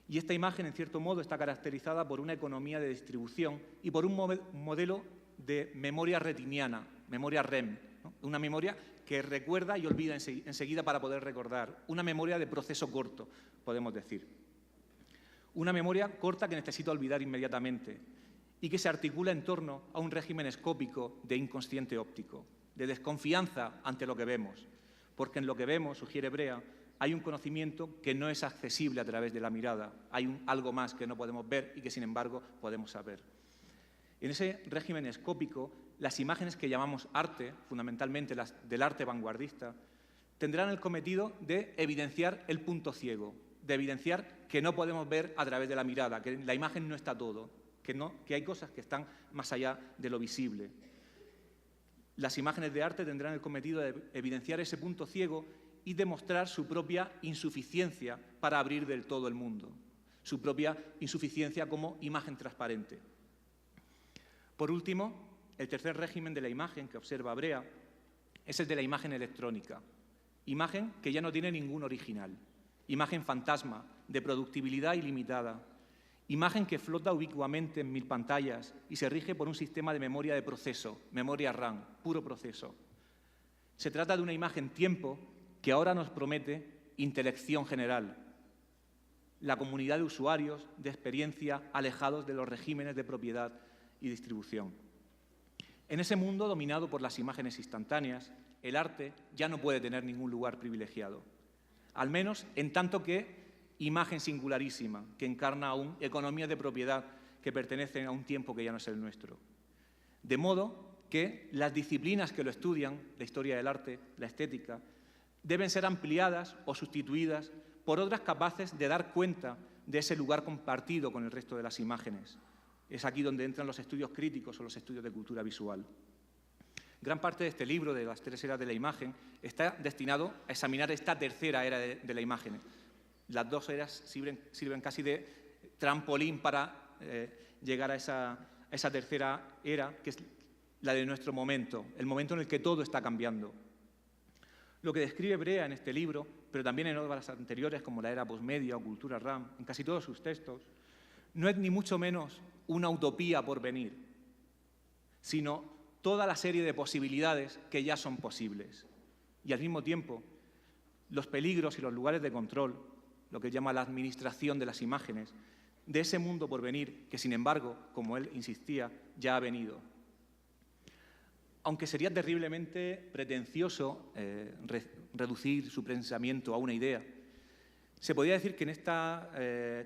Y esta imagen, en cierto modo, está caracterizada por una economía de distribución y por un modelo de memoria retiniana, memoria REM, ¿no? Una memoria que recuerda y olvida enseguida para poder recordar, una memoria de proceso corto, podemos decir. Una memoria corta que necesita olvidar inmediatamente y que se articula en torno a un régimen escópico de inconsciente óptico, de desconfianza ante lo que vemos, porque en lo que vemos, sugiere Brea, hay un conocimiento que no es accesible a través de la mirada, hay algo más que no podemos ver y que, sin embargo, podemos saber. En ese régimen escópico, las imágenes que llamamos arte, fundamentalmente las del arte vanguardista, tendrán el cometido de evidenciar el punto ciego, de evidenciar que no podemos ver a través de la mirada, que la imagen no está todo, que hay cosas que están más allá de lo visible. Las imágenes de arte tendrán el cometido de evidenciar ese punto ciego y demostrar su propia insuficiencia para abrir del todo el mundo, su propia insuficiencia como imagen transparente. Por último, el tercer régimen de la imagen que observa Brea es el de la imagen electrónica, imagen que ya no tiene ningún original, imagen fantasma, de productibilidad ilimitada, imagen que flota ubicuamente en 1000 pantallas y se rige por un sistema de memoria de proceso, memoria RAM, puro proceso. Se trata de una imagen tiempo que ahora nos promete intelección general, la comunidad de usuarios de experiencia alejados de los regímenes de propiedad y distribución. En ese mundo dominado por las imágenes instantáneas, el arte ya no puede tener ningún lugar privilegiado, al menos en tanto que imagen singularísima que encarna aún economías de propiedad que pertenecen a un tiempo que ya no es el nuestro. De modo que las disciplinas que lo estudian, la historia del arte, la estética, deben ser ampliadas o sustituidas por otras capaces de dar cuenta de ese lugar compartido con el resto de las imágenes. Es aquí donde entran los estudios críticos o los estudios de cultura visual. Gran parte de este libro, de las 3 eras de la imagen, está destinado a examinar esta tercera era de la imagen. Las 2 eras sirven casi de trampolín para llegar a esa tercera era, que es la de nuestro momento, el momento en el que todo está cambiando. Lo que describe Brea en este libro, pero también en obras anteriores como la era posmedia o Cultura RAM, en casi todos sus textos, no es ni mucho menos una utopía por venir, sino toda la serie de posibilidades que ya son posibles. Y al mismo tiempo, los peligros y los lugares de control, lo que llama la administración de las imágenes, de ese mundo por venir, que sin embargo, como él insistía, ya ha venido. Aunque sería terriblemente pretencioso reducir su pensamiento a una idea, se podría decir que en esta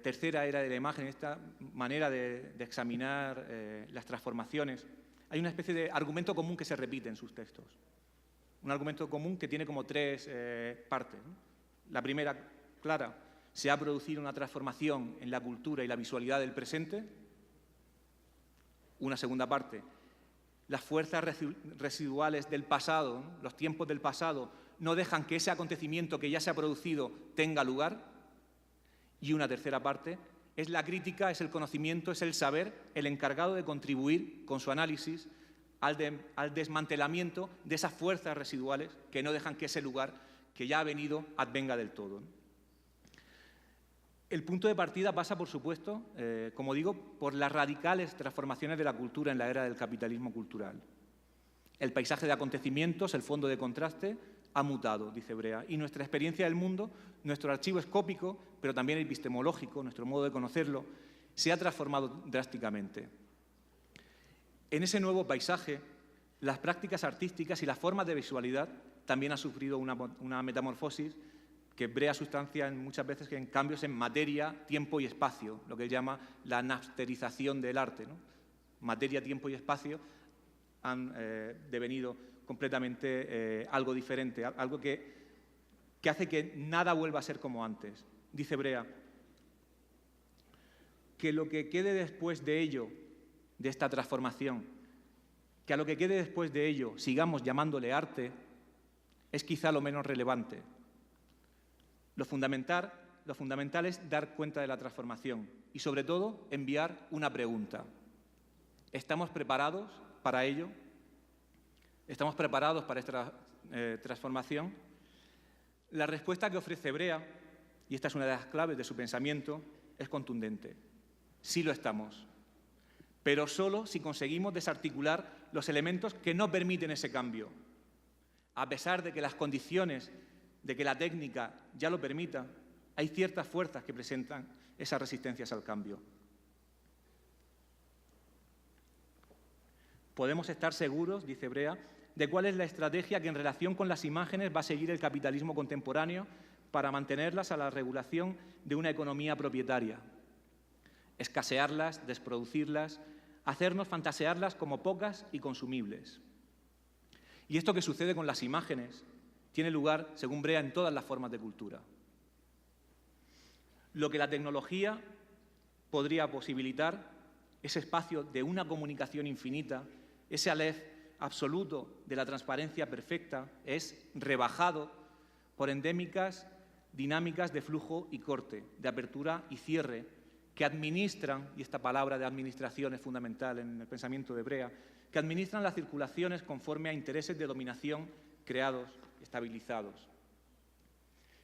tercera era de la imagen, en esta manera de examinar las transformaciones, hay una especie de argumento común que se repite en sus textos. Un argumento común que tiene como tres partes, ¿no? La primera, clara, se ha producido una transformación en la cultura y la visualidad del presente. Una segunda parte, las fuerzas residuales del pasado, ¿no? Los tiempos del pasado, no dejan que ese acontecimiento que ya se ha producido tenga lugar. Y una tercera parte, es la crítica, es el conocimiento, es el saber, el encargado de contribuir con su análisis al desmantelamiento de esas fuerzas residuales que no dejan que ese lugar que ya ha venido advenga del todo, ¿no? El punto de partida pasa, por supuesto, como digo, por las radicales transformaciones de la cultura en la era del capitalismo cultural. El paisaje de acontecimientos, el fondo de contraste, ha mutado, dice Brea, y nuestra experiencia del mundo, nuestro archivo escópico, pero también epistemológico, nuestro modo de conocerlo, se ha transformado drásticamente. En ese nuevo paisaje, las prácticas artísticas y las formas de visualidad también han sufrido una metamorfosis que Brea sustancia muchas veces en cambios en materia, tiempo y espacio, lo que él llama la napsterización del arte, ¿no? Materia, tiempo y espacio han devenido completamente algo diferente, algo que hace que nada vuelva a ser como antes. Dice Brea que lo que quede después de ello, de esta transformación, que a lo que quede después de ello sigamos llamándole arte, es quizá lo menos relevante. Lo fundamental es dar cuenta de la transformación y, sobre todo, enviar una pregunta. ¿Estamos preparados para ello? ¿Estamos preparados para esta transformación? La respuesta que ofrece Brea, y esta es una de las claves de su pensamiento, es contundente. Sí lo estamos, pero solo si conseguimos desarticular los elementos que no permiten ese cambio. A pesar de que las condiciones de que la técnica ya lo permita, hay ciertas fuerzas que presentan esas resistencias al cambio. Podemos estar seguros, dice Brea, de cuál es la estrategia que en relación con las imágenes va a seguir el capitalismo contemporáneo para mantenerlas a la regulación de una economía propietaria. Escasearlas, desproducirlas, hacernos fantasearlas como pocas y consumibles. Y esto que sucede con las imágenes tiene lugar, según Brea, en todas las formas de cultura. Lo que la tecnología podría posibilitar, ese espacio de una comunicación infinita, ese aleph absoluto de la transparencia perfecta, es rebajado por endémicas dinámicas de flujo y corte, de apertura y cierre, que administran, y esta palabra de administración es fundamental en el pensamiento de Brea, que administran las circulaciones conforme a intereses de dominación creados, estabilizados.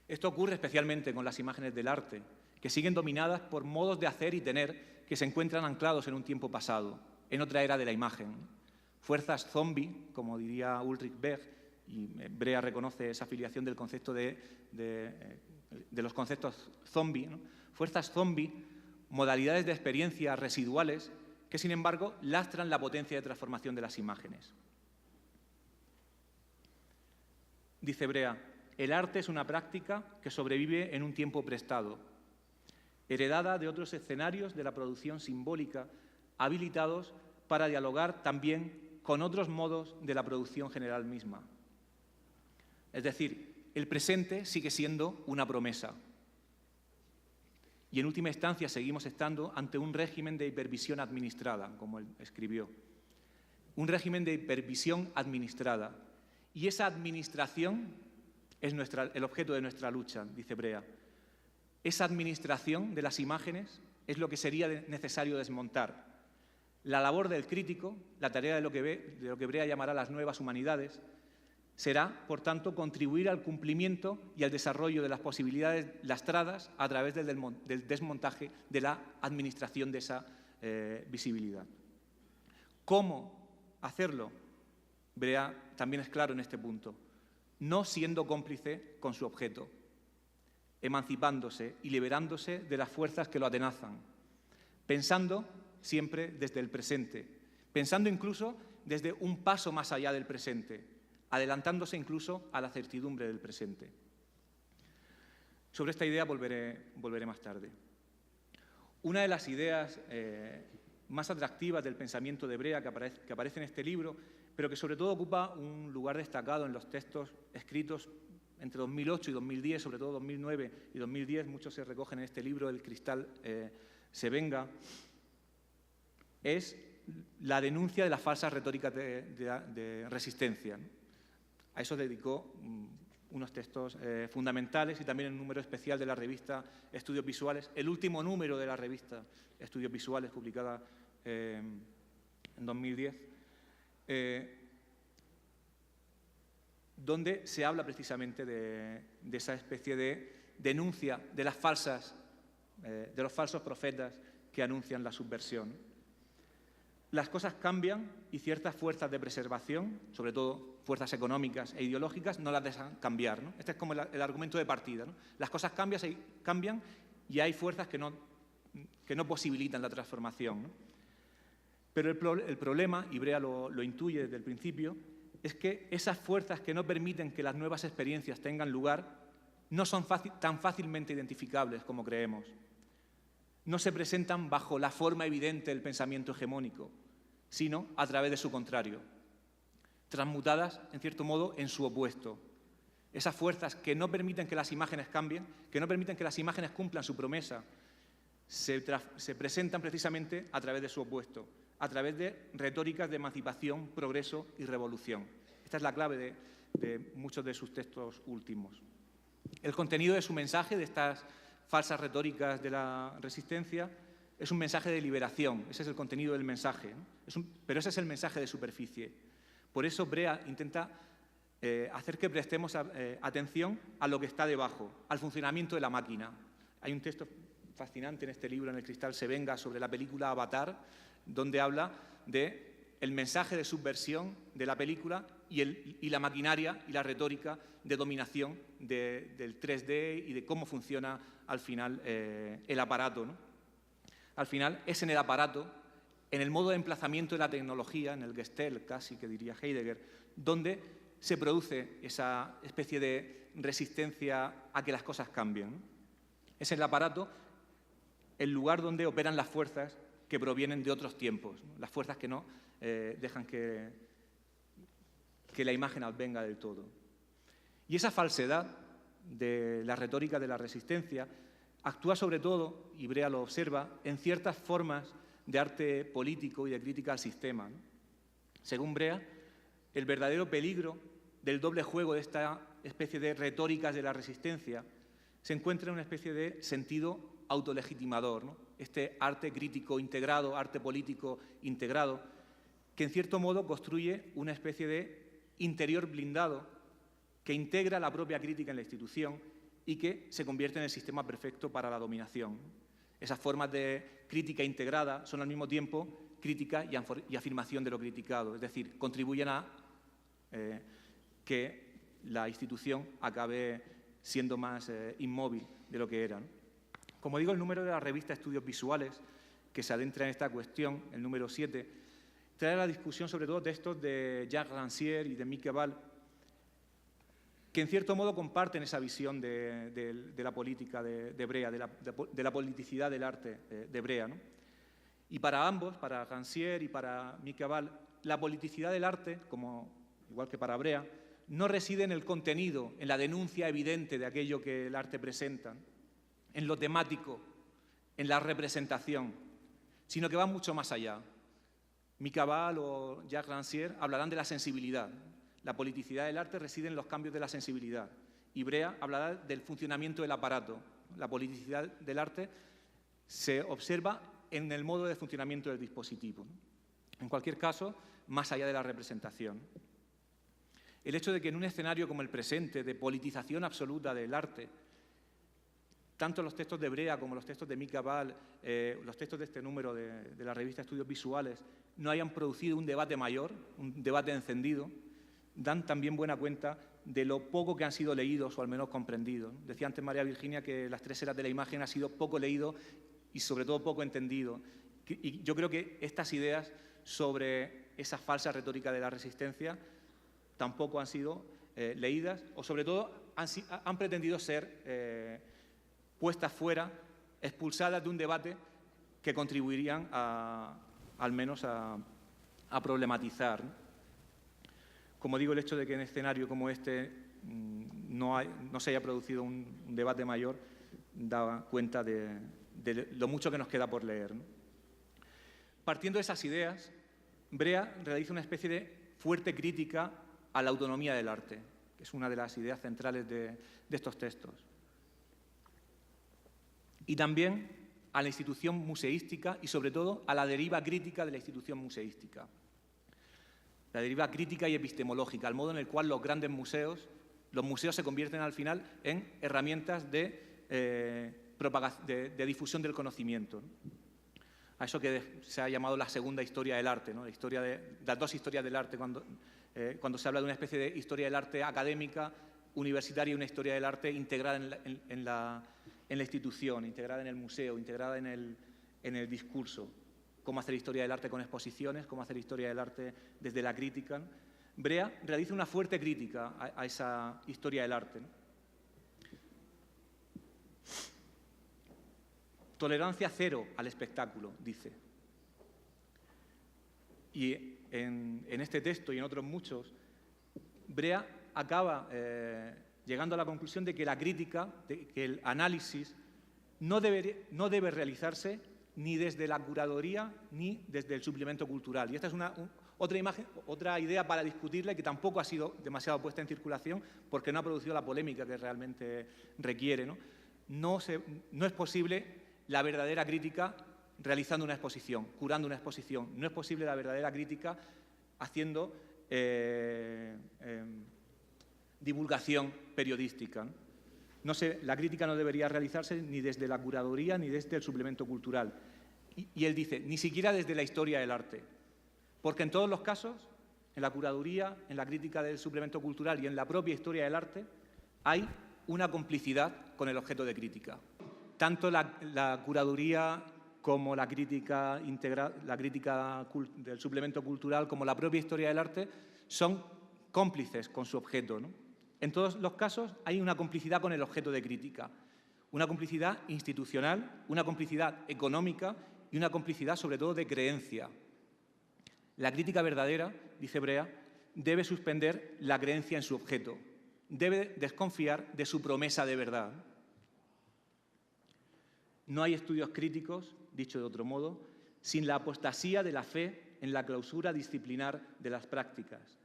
Esto ocurre especialmente con las imágenes del arte, que siguen dominadas por modos de hacer y tener que se encuentran anclados en un tiempo pasado, en otra era de la imagen. Fuerzas zombie, como diría Ulrich Beck, y Brea reconoce esa afiliación del concepto de los conceptos zombie, ¿no? Fuerzas zombie, modalidades de experiencia residuales que, sin embargo, lastran la potencia de transformación de las imágenes. Dice Brea, el arte es una práctica que sobrevive en un tiempo prestado, heredada de otros escenarios de la producción simbólica, habilitados para dialogar también con otros modos de la producción general misma. Es decir, el presente sigue siendo una promesa. Y en última instancia seguimos estando ante un régimen de hipervisión administrada, como él escribió. Un régimen de hipervisión administrada. Y esa administración es el objeto de nuestra lucha, dice Brea. Esa administración de las imágenes es lo que sería necesario desmontar. La labor del crítico, la tarea de lo que Brea llamará las nuevas humanidades, será, por tanto, contribuir al cumplimiento y al desarrollo de las posibilidades lastradas a través del desmontaje de la administración de esa visibilidad. ¿Cómo hacerlo? Brea también es claro en este punto. No siendo cómplice con su objeto, emancipándose y liberándose de las fuerzas que lo atenazan, pensando siempre desde el presente, pensando incluso desde un paso más allá del presente, adelantándose incluso a la certidumbre del presente. Sobre esta idea volveré más tarde. Una de las ideas más atractivas del pensamiento de Brea que aparece en este libro, pero que sobre todo ocupa un lugar destacado en los textos escritos entre 2008 y 2010, sobre todo 2009 y 2010, muchos se recogen en este libro, El cristal se venga, es la denuncia de las falsas retóricas de resistencia. A eso dedicó unos textos fundamentales y también un número especial de la revista Estudios Visuales, el último número de la revista Estudios Visuales, publicada en 2010, donde se habla precisamente de esa especie de denuncia de los falsos profetas que anuncian la subversión. Las cosas cambian y ciertas fuerzas de preservación, sobre todo fuerzas económicas e ideológicas, no las dejan cambiar, ¿no? Este es como el argumento de partida, ¿no? Las cosas cambian y hay fuerzas que no posibilitan la transformación, ¿no? Pero el problema, y Brea lo intuye desde el principio, es que esas fuerzas que no permiten que las nuevas experiencias tengan lugar no son tan fácilmente identificables como creemos. No se presentan bajo la forma evidente del pensamiento hegemónico, sino a través de su contrario, transmutadas, en cierto modo, en su opuesto. Esas fuerzas que no permiten que las imágenes cambien, que no permiten que las imágenes cumplan su promesa, se presentan precisamente a través de su opuesto, a través de retóricas de emancipación, progreso y revolución. Esta es la clave de muchos de sus textos últimos. El contenido de su mensaje, de estas falsas retóricas de la resistencia, es un mensaje de liberación. Ese es el contenido del mensaje, ¿no? Pero ese es el mensaje de superficie. Por eso Brea intenta hacer que prestemos atención a lo que está debajo, al funcionamiento de la máquina. Hay un texto fascinante en este libro, en El cristal se venga, sobre la película Avatar, donde habla del mensaje de subversión de la película y la maquinaria y la retórica de dominación del 3D y de cómo funciona al final el aparato, ¿no? Al final es en el aparato, en el modo de emplazamiento de la tecnología, en el Gestell casi que diría Heidegger, donde se produce esa especie de resistencia a que las cosas cambien, ¿no? Es el aparato el lugar donde operan las fuerzas que provienen de otros tiempos, ¿no? Las fuerzas que no dejan que la imagen advenga del todo. Y esa falsedad de la retórica de la resistencia actúa sobre todo, y Brea lo observa, en ciertas formas de arte político y de crítica al sistema, ¿no? Según Brea, el verdadero peligro del doble juego de esta especie de retóricas de la resistencia se encuentra en una especie de sentido autolegitimador, ¿no? Este arte crítico integrado, arte político integrado, que en cierto modo construye una especie de interior blindado que integra la propia crítica en la institución y que se convierte en el sistema perfecto para la dominación. Esas formas de crítica integrada son al mismo tiempo crítica y afirmación de lo criticado, es decir, contribuyen a que la institución acabe siendo más inmóvil de lo que era, ¿no? Como digo, el número de la revista Estudios Visuales, que se adentra en esta cuestión, el número 7, trae a la discusión sobre todo textos de Jacques Rancière y de Mieke Val, que en cierto modo comparten esa visión de la política de Brea, de la politicidad del arte de Brea, ¿no? Y para ambos, para Rancière y para Mieke Val, la politicidad del arte, igual que para Brea, no reside en el contenido, en la denuncia evidente de aquello que el arte presenta, en lo temático, en la representación, sino que va mucho más allá. Mieke Val o Jacques Rancière hablarán de la sensibilidad. La politicidad del arte reside en los cambios de la sensibilidad. Y Brea hablará del funcionamiento del aparato. La politicidad del arte se observa en el modo de funcionamiento del dispositivo, ¿no? En cualquier caso, más allá de la representación. El hecho de que en un escenario como el presente, de politización absoluta del arte, tanto los textos de Brea como los textos de Mica Ball, los textos de este número de la revista Estudios Visuales, no hayan producido un debate mayor, un debate encendido, dan también buena cuenta de lo poco que han sido leídos o al menos comprendidos. Decía antes María Virginia que Las tres eras de la imagen ha sido poco leído y sobre todo poco entendido. Y yo creo que estas ideas sobre esa falsa retórica de la resistencia tampoco han sido leídas o sobre todo han pretendido ser puestas fuera, expulsadas de un debate que contribuirían al menos a problematizar, ¿no? Como digo, el hecho de que en escenario como este no se haya producido un debate mayor da cuenta de lo mucho que nos queda por leer, ¿no? Partiendo de esas ideas, Brea realiza una especie de fuerte crítica a la autonomía del arte, que es una de las ideas centrales de estos textos. Y también a la institución museística y, sobre todo, a la deriva crítica de la institución museística. La deriva crítica y epistemológica, al modo en el cual los grandes museos, se convierten al final en herramientas de difusión del conocimiento, ¿no? A eso que se ha llamado la segunda historia del arte, ¿no? Las dos historias del arte, cuando se habla de una especie de historia del arte académica, universitaria, y una historia del arte integrada en la institución, integrada en el museo, integrada en el discurso. Cómo hacer historia del arte con exposiciones, cómo hacer historia del arte desde la crítica, ¿no? Brea realiza una fuerte crítica a esa historia del arte, ¿no? Tolerancia cero al espectáculo, dice. Y en este texto y en otros muchos, Brea acaba llegando a la conclusión de que la crítica, de que el análisis no debe realizarse ni desde la curaduría ni desde el suplemento cultural. Y esta es otra idea para discutirla que tampoco ha sido demasiado puesta en circulación porque no ha producido la polémica que realmente requiere, ¿no? No es posible la verdadera crítica realizando una exposición, curando una exposición. No es posible la verdadera crítica haciendo divulgación periodística, ¿no? La crítica no debería realizarse ni desde la curaduría ni desde el suplemento cultural. Y él dice, ni siquiera desde la historia del arte. Porque en todos los casos, en la curaduría, en la crítica del suplemento cultural y en la propia historia del arte, hay una complicidad con el objeto de crítica. Tanto la curaduría como la crítica del suplemento cultural, como la propia historia del arte, son cómplices con su objeto, ¿no? En todos los casos hay una complicidad con el objeto de crítica, una complicidad institucional, una complicidad económica y una complicidad sobre todo de creencia. La crítica verdadera, dice Brea, debe suspender la creencia en su objeto, debe desconfiar de su promesa de verdad. No hay estudios críticos, dicho de otro modo, sin la apostasía de la fe en la clausura disciplinar de las prácticas.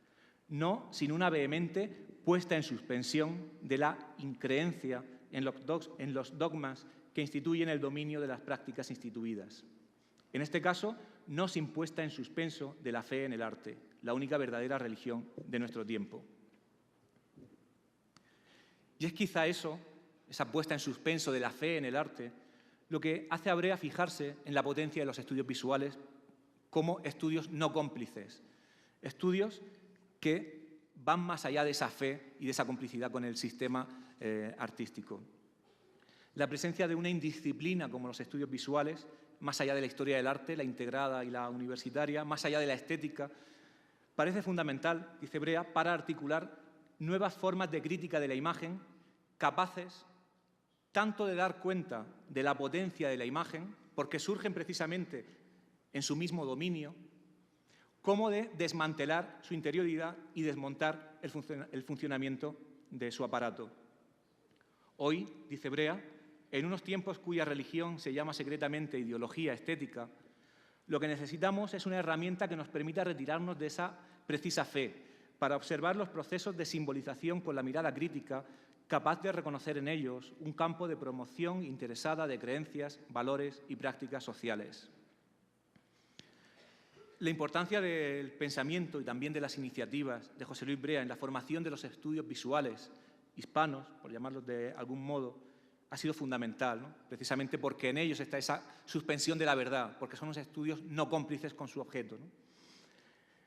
No sin una vehemente puesta en suspensión de la increencia en los dogmas que instituyen el dominio de las prácticas instituidas. En este caso, no sin puesta en suspenso de la fe en el arte, la única verdadera religión de nuestro tiempo. Y es quizá eso, esa puesta en suspenso de la fe en el arte, lo que hace a Brea fijarse en la potencia de los estudios visuales como estudios no cómplices, estudios que van más allá de esa fe y de esa complicidad con el sistema artístico. La presencia de una indisciplina como los estudios visuales, más allá de la historia del arte, la integrada y la universitaria, más allá de la estética, parece fundamental, dice Brea, para articular nuevas formas de crítica de la imagen capaces tanto de dar cuenta de la potencia de la imagen, porque surgen precisamente en su mismo dominio, como de desmantelar su interioridad y desmontar el funcionamiento de su aparato. Hoy, dice Brea, en unos tiempos cuya religión se llama secretamente ideología estética, lo que necesitamos es una herramienta que nos permita retirarnos de esa precisa fe para observar los procesos de simbolización con la mirada crítica capaz de reconocer en ellos un campo de promoción interesada de creencias, valores y prácticas sociales. La importancia del pensamiento y también de las iniciativas de José Luis Brea en la formación de los estudios visuales hispanos, por llamarlos de algún modo, ha sido fundamental, ¿no? Precisamente porque en ellos está esa suspensión de la verdad, porque son unos estudios no cómplices con su objeto, ¿no?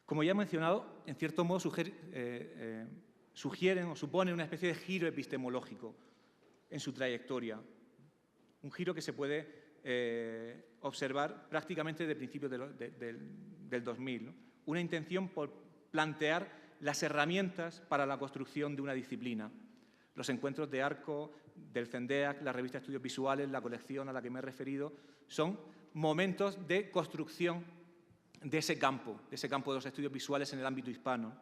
Como ya he mencionado, en cierto modo sugieren o suponen una especie de giro epistemológico en su trayectoria, un giro que se puede observar prácticamente desde principios del 2000, ¿no? Una intención por plantear las herramientas para la construcción de una disciplina. Los encuentros de Arco, del CENDEAC, la revista Estudios Visuales, la colección a la que me he referido, son momentos de construcción de ese campo de los estudios visuales en el ámbito hispano.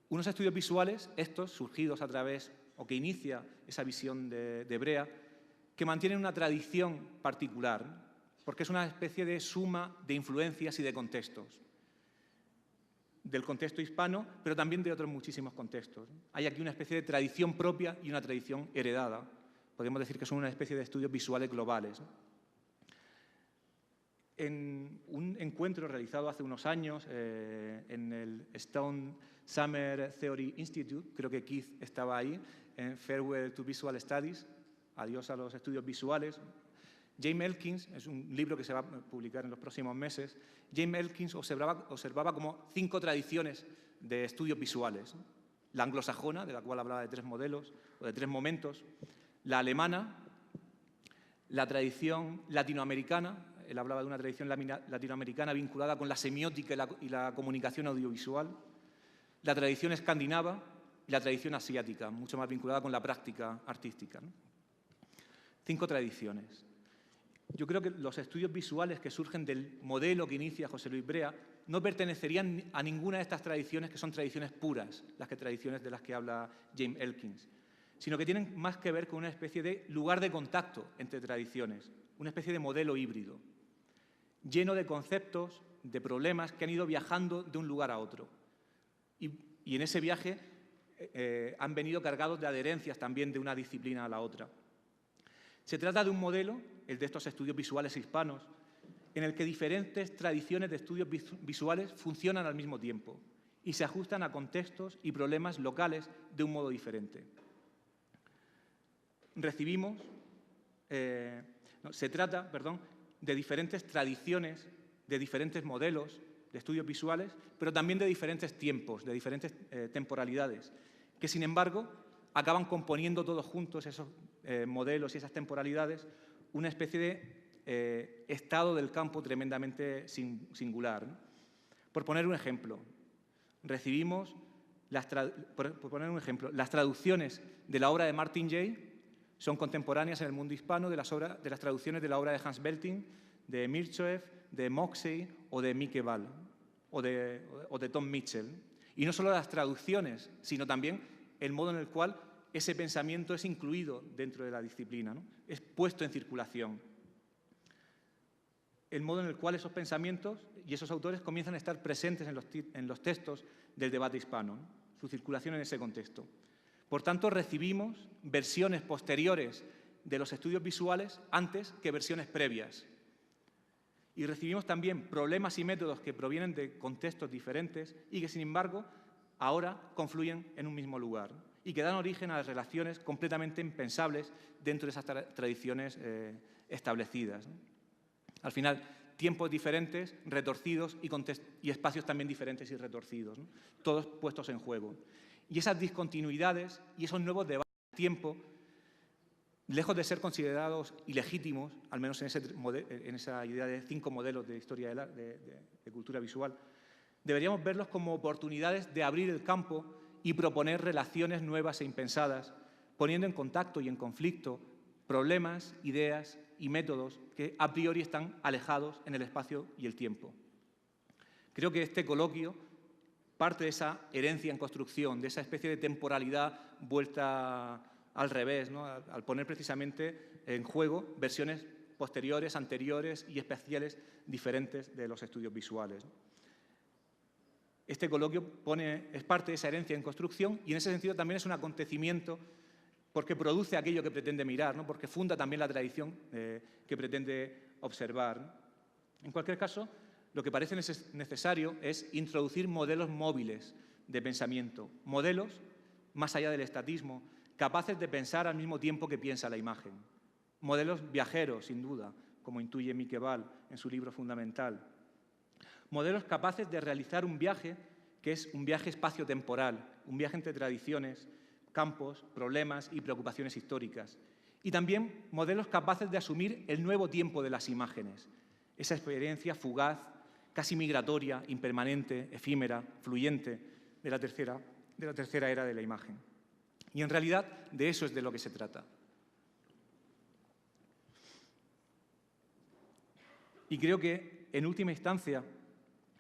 Unos estudios visuales, estos surgidos a través, o que inicia esa visión de Brea, que mantienen una tradición particular, porque es una especie de suma de influencias y de contextos. Del contexto hispano, pero también de otros muchísimos contextos. Hay aquí una especie de tradición propia y una tradición heredada. Podemos decir que son una especie de estudios visuales globales. En un encuentro realizado hace unos años en el Stone Summer Theory Institute, creo que Keith estaba ahí, en Farewell to Visual Studies, adiós a los estudios visuales. James Elkins, es un libro que se va a publicar en los próximos meses, James Elkins observaba como 5 tradiciones de estudios visuales. La anglosajona, de la cual hablaba de 3 modelos o de 3 momentos, la alemana, la tradición latinoamericana, él hablaba de una tradición latinoamericana vinculada con la semiótica y la comunicación audiovisual, la tradición escandinava y la tradición asiática, mucho más vinculada con la práctica artística, ¿no? 5 tradiciones. Yo creo que los estudios visuales que surgen del modelo que inicia José Luis Brea no pertenecerían a ninguna de estas tradiciones que son tradiciones puras, tradiciones de las que habla James Elkins, sino que tienen más que ver con una especie de lugar de contacto entre tradiciones, una especie de modelo híbrido, lleno de conceptos, de problemas que han ido viajando de un lugar a otro. Y en ese viaje han venido cargados de adherencias también de una disciplina a la otra. Se trata de un modelo, el de estos estudios visuales hispanos, en el que diferentes tradiciones de estudios visuales funcionan al mismo tiempo y se ajustan a contextos y problemas locales de un modo diferente. Se trata de diferentes tradiciones, de diferentes modelos de estudios visuales, pero también de diferentes tiempos, de diferentes temporalidades, que sin embargo acaban componiendo todos juntos esos modelos y esas temporalidades una especie de estado del campo tremendamente singular, ¿no? Por poner un ejemplo, las traducciones de la obra de Martin Jay son contemporáneas en el mundo hispano de las traducciones de la obra de Hans Belting, de Mirchoev, de Moxey o de Mike Ball o de Tom Mitchell. Y no solo las traducciones, sino también el modo en el cual ese pensamiento es incluido dentro de la disciplina, ¿no? Es puesto en circulación. El modo en el cual esos pensamientos y esos autores comienzan a estar presentes en los textos del debate hispano, ¿no? Su circulación en ese contexto. Por tanto, recibimos versiones posteriores de los estudios visuales antes que versiones previas. Y recibimos también problemas y métodos que provienen de contextos diferentes y que, sin embargo, ahora confluyen en un mismo lugar y que dan origen a relaciones completamente impensables dentro de esas tradiciones establecidas, ¿no? Al final, tiempos diferentes, retorcidos y espacios también diferentes y retorcidos, ¿no? Todos puestos en juego. Y esas discontinuidades y esos nuevos debates de tiempo, lejos de ser considerados ilegítimos, al menos en esa idea de 5 modelos de historia de cultura visual, deberíamos verlos como oportunidades de abrir el campo y proponer relaciones nuevas e impensadas, poniendo en contacto y en conflicto problemas, ideas y métodos que a priori están alejados en el espacio y el tiempo. Creo que este coloquio parte de esa herencia en construcción, de esa especie de temporalidad vuelta al revés, ¿no? Al poner precisamente en juego versiones posteriores, anteriores y especiales diferentes de los estudios visuales. Este coloquio es parte de esa herencia en construcción y en ese sentido también es un acontecimiento porque produce aquello que pretende mirar, ¿no? Porque funda también la tradición que pretende observar, ¿no? En cualquier caso, lo que parece necesario es introducir modelos móviles de pensamiento, modelos más allá del estatismo, capaces de pensar al mismo tiempo que piensa la imagen. Modelos viajeros, sin duda, como intuye Miqueval en su libro fundamental. Modelos capaces de realizar un viaje que es un viaje espacio-temporal, un viaje entre tradiciones, campos, problemas y preocupaciones históricas. Y también modelos capaces de asumir el nuevo tiempo de las imágenes, esa experiencia fugaz, casi migratoria, impermanente, efímera, fluyente de la tercera era de la imagen. Y en realidad de eso es de lo que se trata. Y creo que, en última instancia,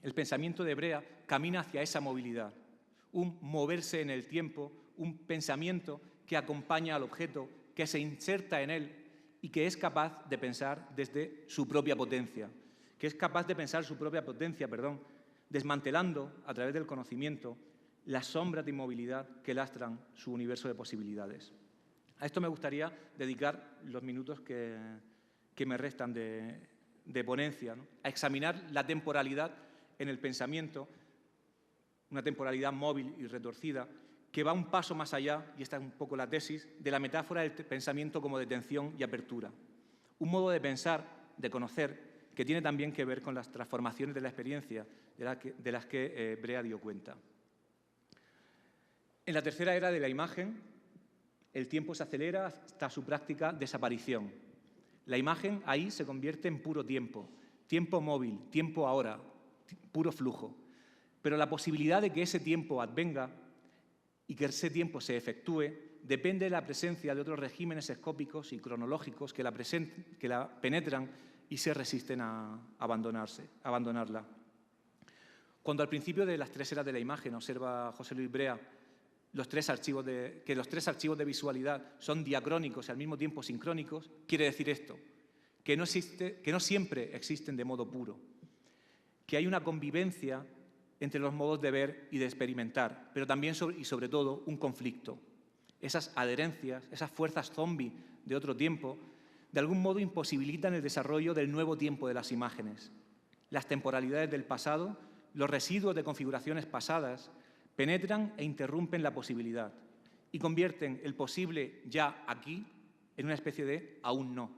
el pensamiento de Brea camina hacia esa movilidad, un moverse en el tiempo, un pensamiento que acompaña al objeto, que se inserta en él y que es capaz de pensar desde su propia potencia, desmantelando a través del conocimiento las sombras de inmovilidad que lastran su universo de posibilidades. A esto me gustaría dedicar los minutos que me restan de ponencia, ¿no? A examinar la temporalidad en el pensamiento, una temporalidad móvil y retorcida, que va un paso más allá, y esta es un poco la tesis, de la metáfora del pensamiento como detención y apertura. Un modo de pensar, de conocer, que tiene también que ver con las transformaciones de la experiencia de las que Brea dio cuenta. En la tercera era de la imagen, el tiempo se acelera hasta su práctica desaparición. La imagen ahí se convierte en puro tiempo, tiempo móvil, tiempo ahora, puro flujo. Pero la posibilidad de que ese tiempo advenga y que ese tiempo se efectúe depende de la presencia de otros regímenes escópicos y cronológicos que la penetran y se resisten a abandonarla. Cuando al principio de las tres eras de la imagen observa José Luis Brea que los tres archivos de visualidad son diacrónicos y al mismo tiempo sincrónicos, quiere decir esto, que no siempre existen de modo puro, que hay una convivencia entre los modos de ver y de experimentar, pero también y sobre todo un conflicto. Esas adherencias, esas fuerzas zombie de otro tiempo, de algún modo imposibilitan el desarrollo del nuevo tiempo de las imágenes. Las temporalidades del pasado, los residuos de configuraciones pasadas, penetran e interrumpen la posibilidad y convierten el posible ya aquí en una especie de aún no.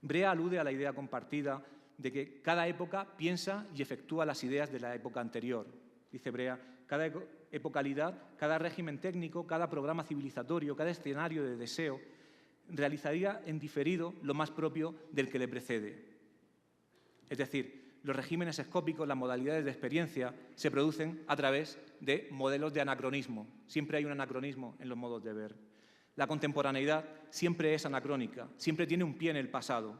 Brea alude a la idea compartida de que cada época piensa y efectúa las ideas de la época anterior. Dice Brea, cada epocalidad, cada régimen técnico, cada programa civilizatorio, cada escenario de deseo, realizaría en diferido lo más propio del que le precede. Es decir, los regímenes escópicos, las modalidades de experiencia, se producen a través de modelos de anacronismo. Siempre hay un anacronismo en los modos de ver. La contemporaneidad siempre es anacrónica, siempre tiene un pie en el pasado.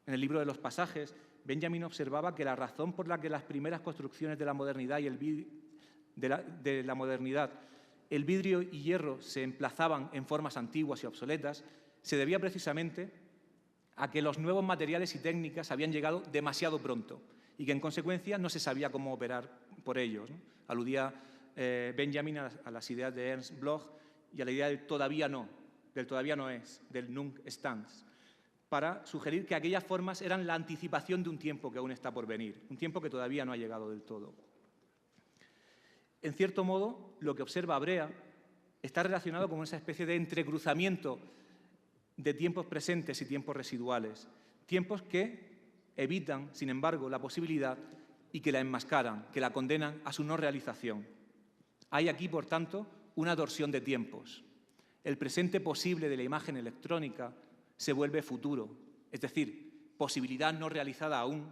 En el libro de los pasajes, Benjamin observaba que la razón por la que las primeras construcciones de la modernidad el vidrio y hierro se emplazaban en formas antiguas y obsoletas, se debía precisamente a que los nuevos materiales y técnicas habían llegado demasiado pronto y que, en consecuencia, no se sabía cómo operar por ellos, ¿no? Aludía Benjamin a las ideas de Ernst Bloch y a la idea del todavía no es, del Nunc stans, para sugerir que aquellas formas eran la anticipación de un tiempo que aún está por venir, un tiempo que todavía no ha llegado del todo. En cierto modo, lo que observa Brea está relacionado con esa especie de entrecruzamiento de tiempos presentes y tiempos residuales, tiempos que evitan, sin embargo, la posibilidad y que la enmascaran, que la condenan a su no realización. Hay aquí, por tanto, una torsión de tiempos. El presente posible de la imagen electrónica se vuelve futuro, es decir, posibilidad no realizada aún,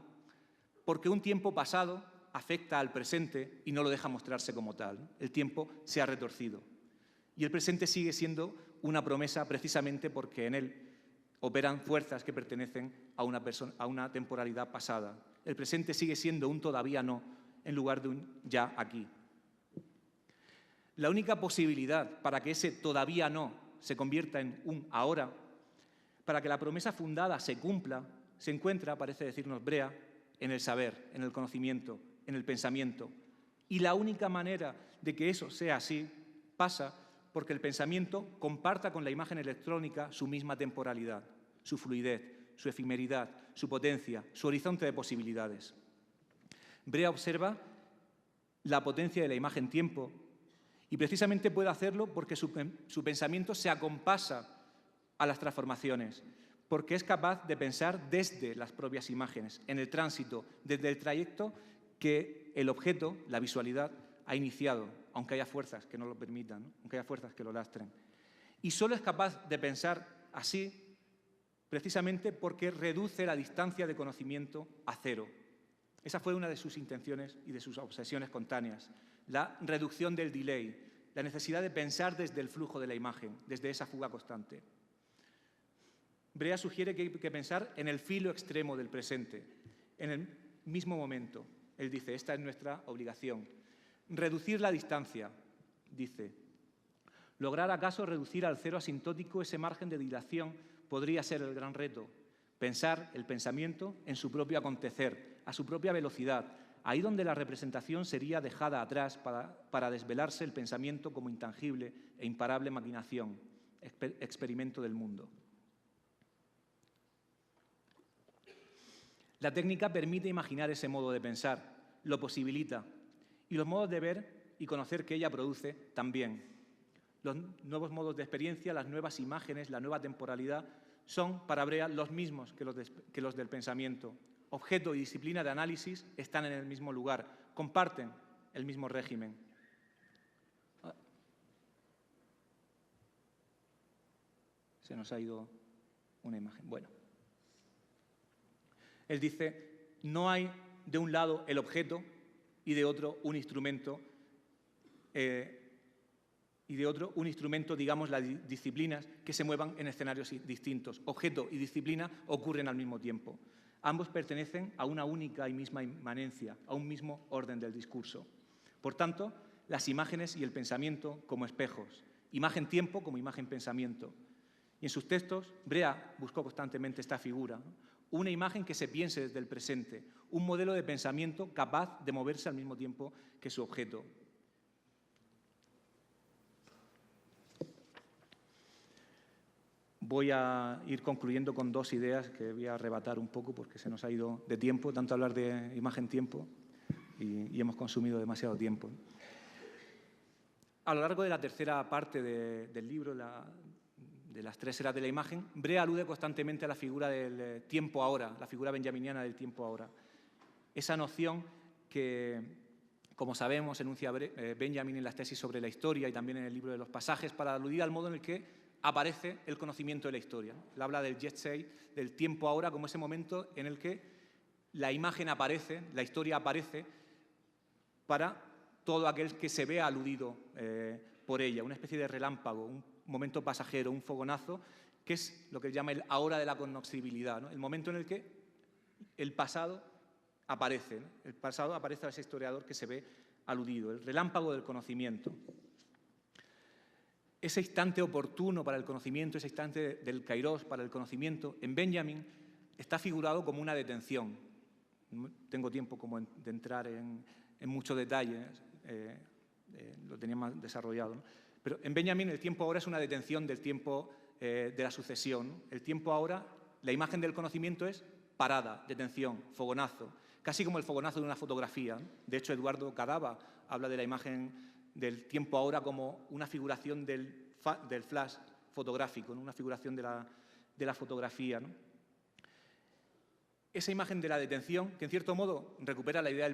porque un tiempo pasado afecta al presente y no lo deja mostrarse como tal. El tiempo se ha retorcido. Y el presente sigue siendo una promesa precisamente porque en él operan fuerzas que pertenecen a una temporalidad pasada. El presente sigue siendo un todavía no en lugar de un ya aquí. La única posibilidad para que ese todavía no se convierta en un ahora, para que la promesa fundada se cumpla, se encuentra, parece decirnos Brea, en el saber, en el conocimiento, en el pensamiento. Y la única manera de que eso sea así pasa porque el pensamiento comparta con la imagen electrónica su misma temporalidad, su fluidez, su efemeridad, su potencia, su horizonte de posibilidades. Brea observa la potencia de la imagen-tiempo y precisamente puede hacerlo porque su pensamiento se acompasa a las transformaciones, porque es capaz de pensar desde las propias imágenes, en el tránsito, desde el trayecto que el objeto, la visualidad, ha iniciado, aunque haya fuerzas que no lo permitan, ¿no? Aunque haya fuerzas que lo lastren. Y solo es capaz de pensar así precisamente porque reduce la distancia de conocimiento a cero. Esa fue una de sus intenciones y de sus obsesiones contáneas, la reducción del delay, la necesidad de pensar desde el flujo de la imagen, desde esa fuga constante. Brea sugiere que hay que pensar en el filo extremo del presente, en el mismo momento. Él dice, esta es nuestra obligación. Reducir la distancia, dice. Lograr acaso reducir al cero asintótico ese margen de dilación podría ser el gran reto. Pensar el pensamiento en su propio acontecer, a su propia velocidad, ahí donde la representación sería dejada atrás para desvelarse el pensamiento como intangible e imparable maquinación, experimento del mundo. La técnica permite imaginar ese modo de pensar, lo posibilita, y los modos de ver y conocer que ella produce también. Los nuevos modos de experiencia, las nuevas imágenes, la nueva temporalidad, son para Brea los mismos que los del pensamiento. Objeto y disciplina de análisis están en el mismo lugar, comparten el mismo régimen. Se nos ha ido una imagen. Bueno. Él dice, no hay de un lado el objeto y de otro un instrumento, digamos, las disciplinas que se muevan en escenarios distintos. Objeto y disciplina ocurren al mismo tiempo. Ambos pertenecen a una única y misma inmanencia, a un mismo orden del discurso. Por tanto, las imágenes y el pensamiento como espejos, imagen-tiempo como imagen-pensamiento. Y en sus textos, Brea buscó constantemente esta figura, ¿no? Una imagen que se piense desde el presente, un modelo de pensamiento capaz de moverse al mismo tiempo que su objeto. Voy a ir concluyendo con dos ideas que voy a arrebatar un poco porque se nos ha ido de tiempo, tanto hablar de imagen-tiempo y hemos consumido demasiado tiempo. A lo largo de la tercera parte del libro, de las tres eras de la imagen, Brea alude constantemente a la figura del tiempo ahora, la figura benjaminiana del tiempo ahora. Esa noción que, como sabemos, enuncia Benjamin en las tesis sobre la historia y también en el libro de los pasajes, para aludir al modo en el que aparece el conocimiento de la historia. Él habla del Jetzei, del tiempo ahora, como ese momento en el que la imagen aparece, la historia aparece, para todo aquel que se vea aludido por ella, una especie de relámpago, un momento pasajero, un fogonazo, que es lo que él llama el ahora de la cognoscibilidad, ¿no? El momento en el que el pasado aparece, ¿no? El pasado aparece a ese historiador que se ve aludido, el relámpago del conocimiento. Ese instante oportuno para el conocimiento, ese instante del kairos para el conocimiento, en Benjamin está figurado como una detención. No tengo tiempo como de entrar en muchos detalles, lo tenía más desarrollado, ¿no? Pero en Benjamin el tiempo ahora es una detención del tiempo de la sucesión, ¿no? El tiempo ahora, la imagen del conocimiento es parada, detención, fogonazo, casi como el fogonazo de una fotografía, ¿no? De hecho, Eduardo Cadava habla de la imagen del tiempo ahora como una figuración del flash fotográfico, ¿no? Una figuración de la fotografía, ¿no? Esa imagen de la detención, que en cierto modo recupera la idea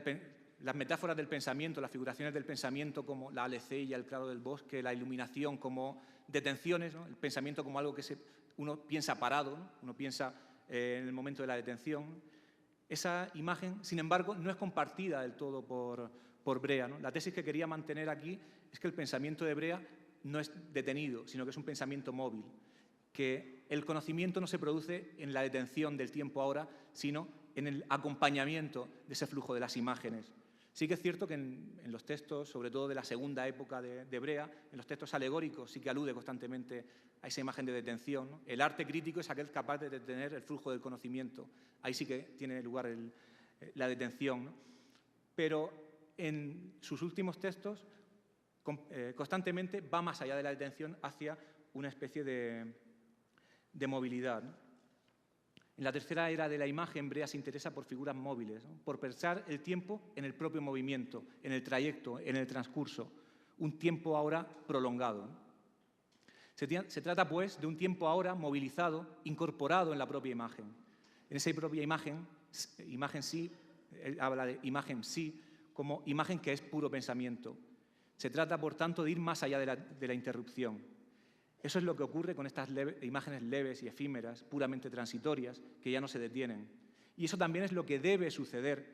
las metáforas del pensamiento, las figuraciones del pensamiento como la alecella, el claro del bosque, la iluminación como detenciones, ¿no? El pensamiento como algo que uno piensa parado, ¿no? Uno piensa en el momento de la detención. Esa imagen, sin embargo, no es compartida del todo por Brea, ¿no? La tesis que quería mantener aquí es que el pensamiento de Brea no es detenido, sino que es un pensamiento móvil, que el conocimiento no se produce en la detención del tiempo ahora, sino en el acompañamiento de ese flujo de las imágenes. Sí que es cierto que en los textos, sobre todo de la segunda época de Brea, en los textos alegóricos sí que alude constantemente a esa imagen de detención, ¿no? El arte crítico es aquel capaz de detener el flujo del conocimiento. Ahí sí que tiene lugar la detención, ¿no? Pero en sus últimos textos constantemente va más allá de la detención hacia una especie de movilidad, ¿no? En la tercera era de la imagen, Brea se interesa por figuras móviles, ¿no? Por pensar el tiempo en el propio movimiento, en el trayecto, en el transcurso, un tiempo ahora prolongado, ¿no? Se trata, pues, de un tiempo ahora movilizado, incorporado en la propia imagen. En esa propia imagen sí, él habla de imagen sí, como imagen que es puro pensamiento. Se trata, por tanto, de ir más allá de la interrupción. Eso es lo que ocurre con estas imágenes leves y efímeras, puramente transitorias, que ya no se detienen. Y eso también es lo que debe suceder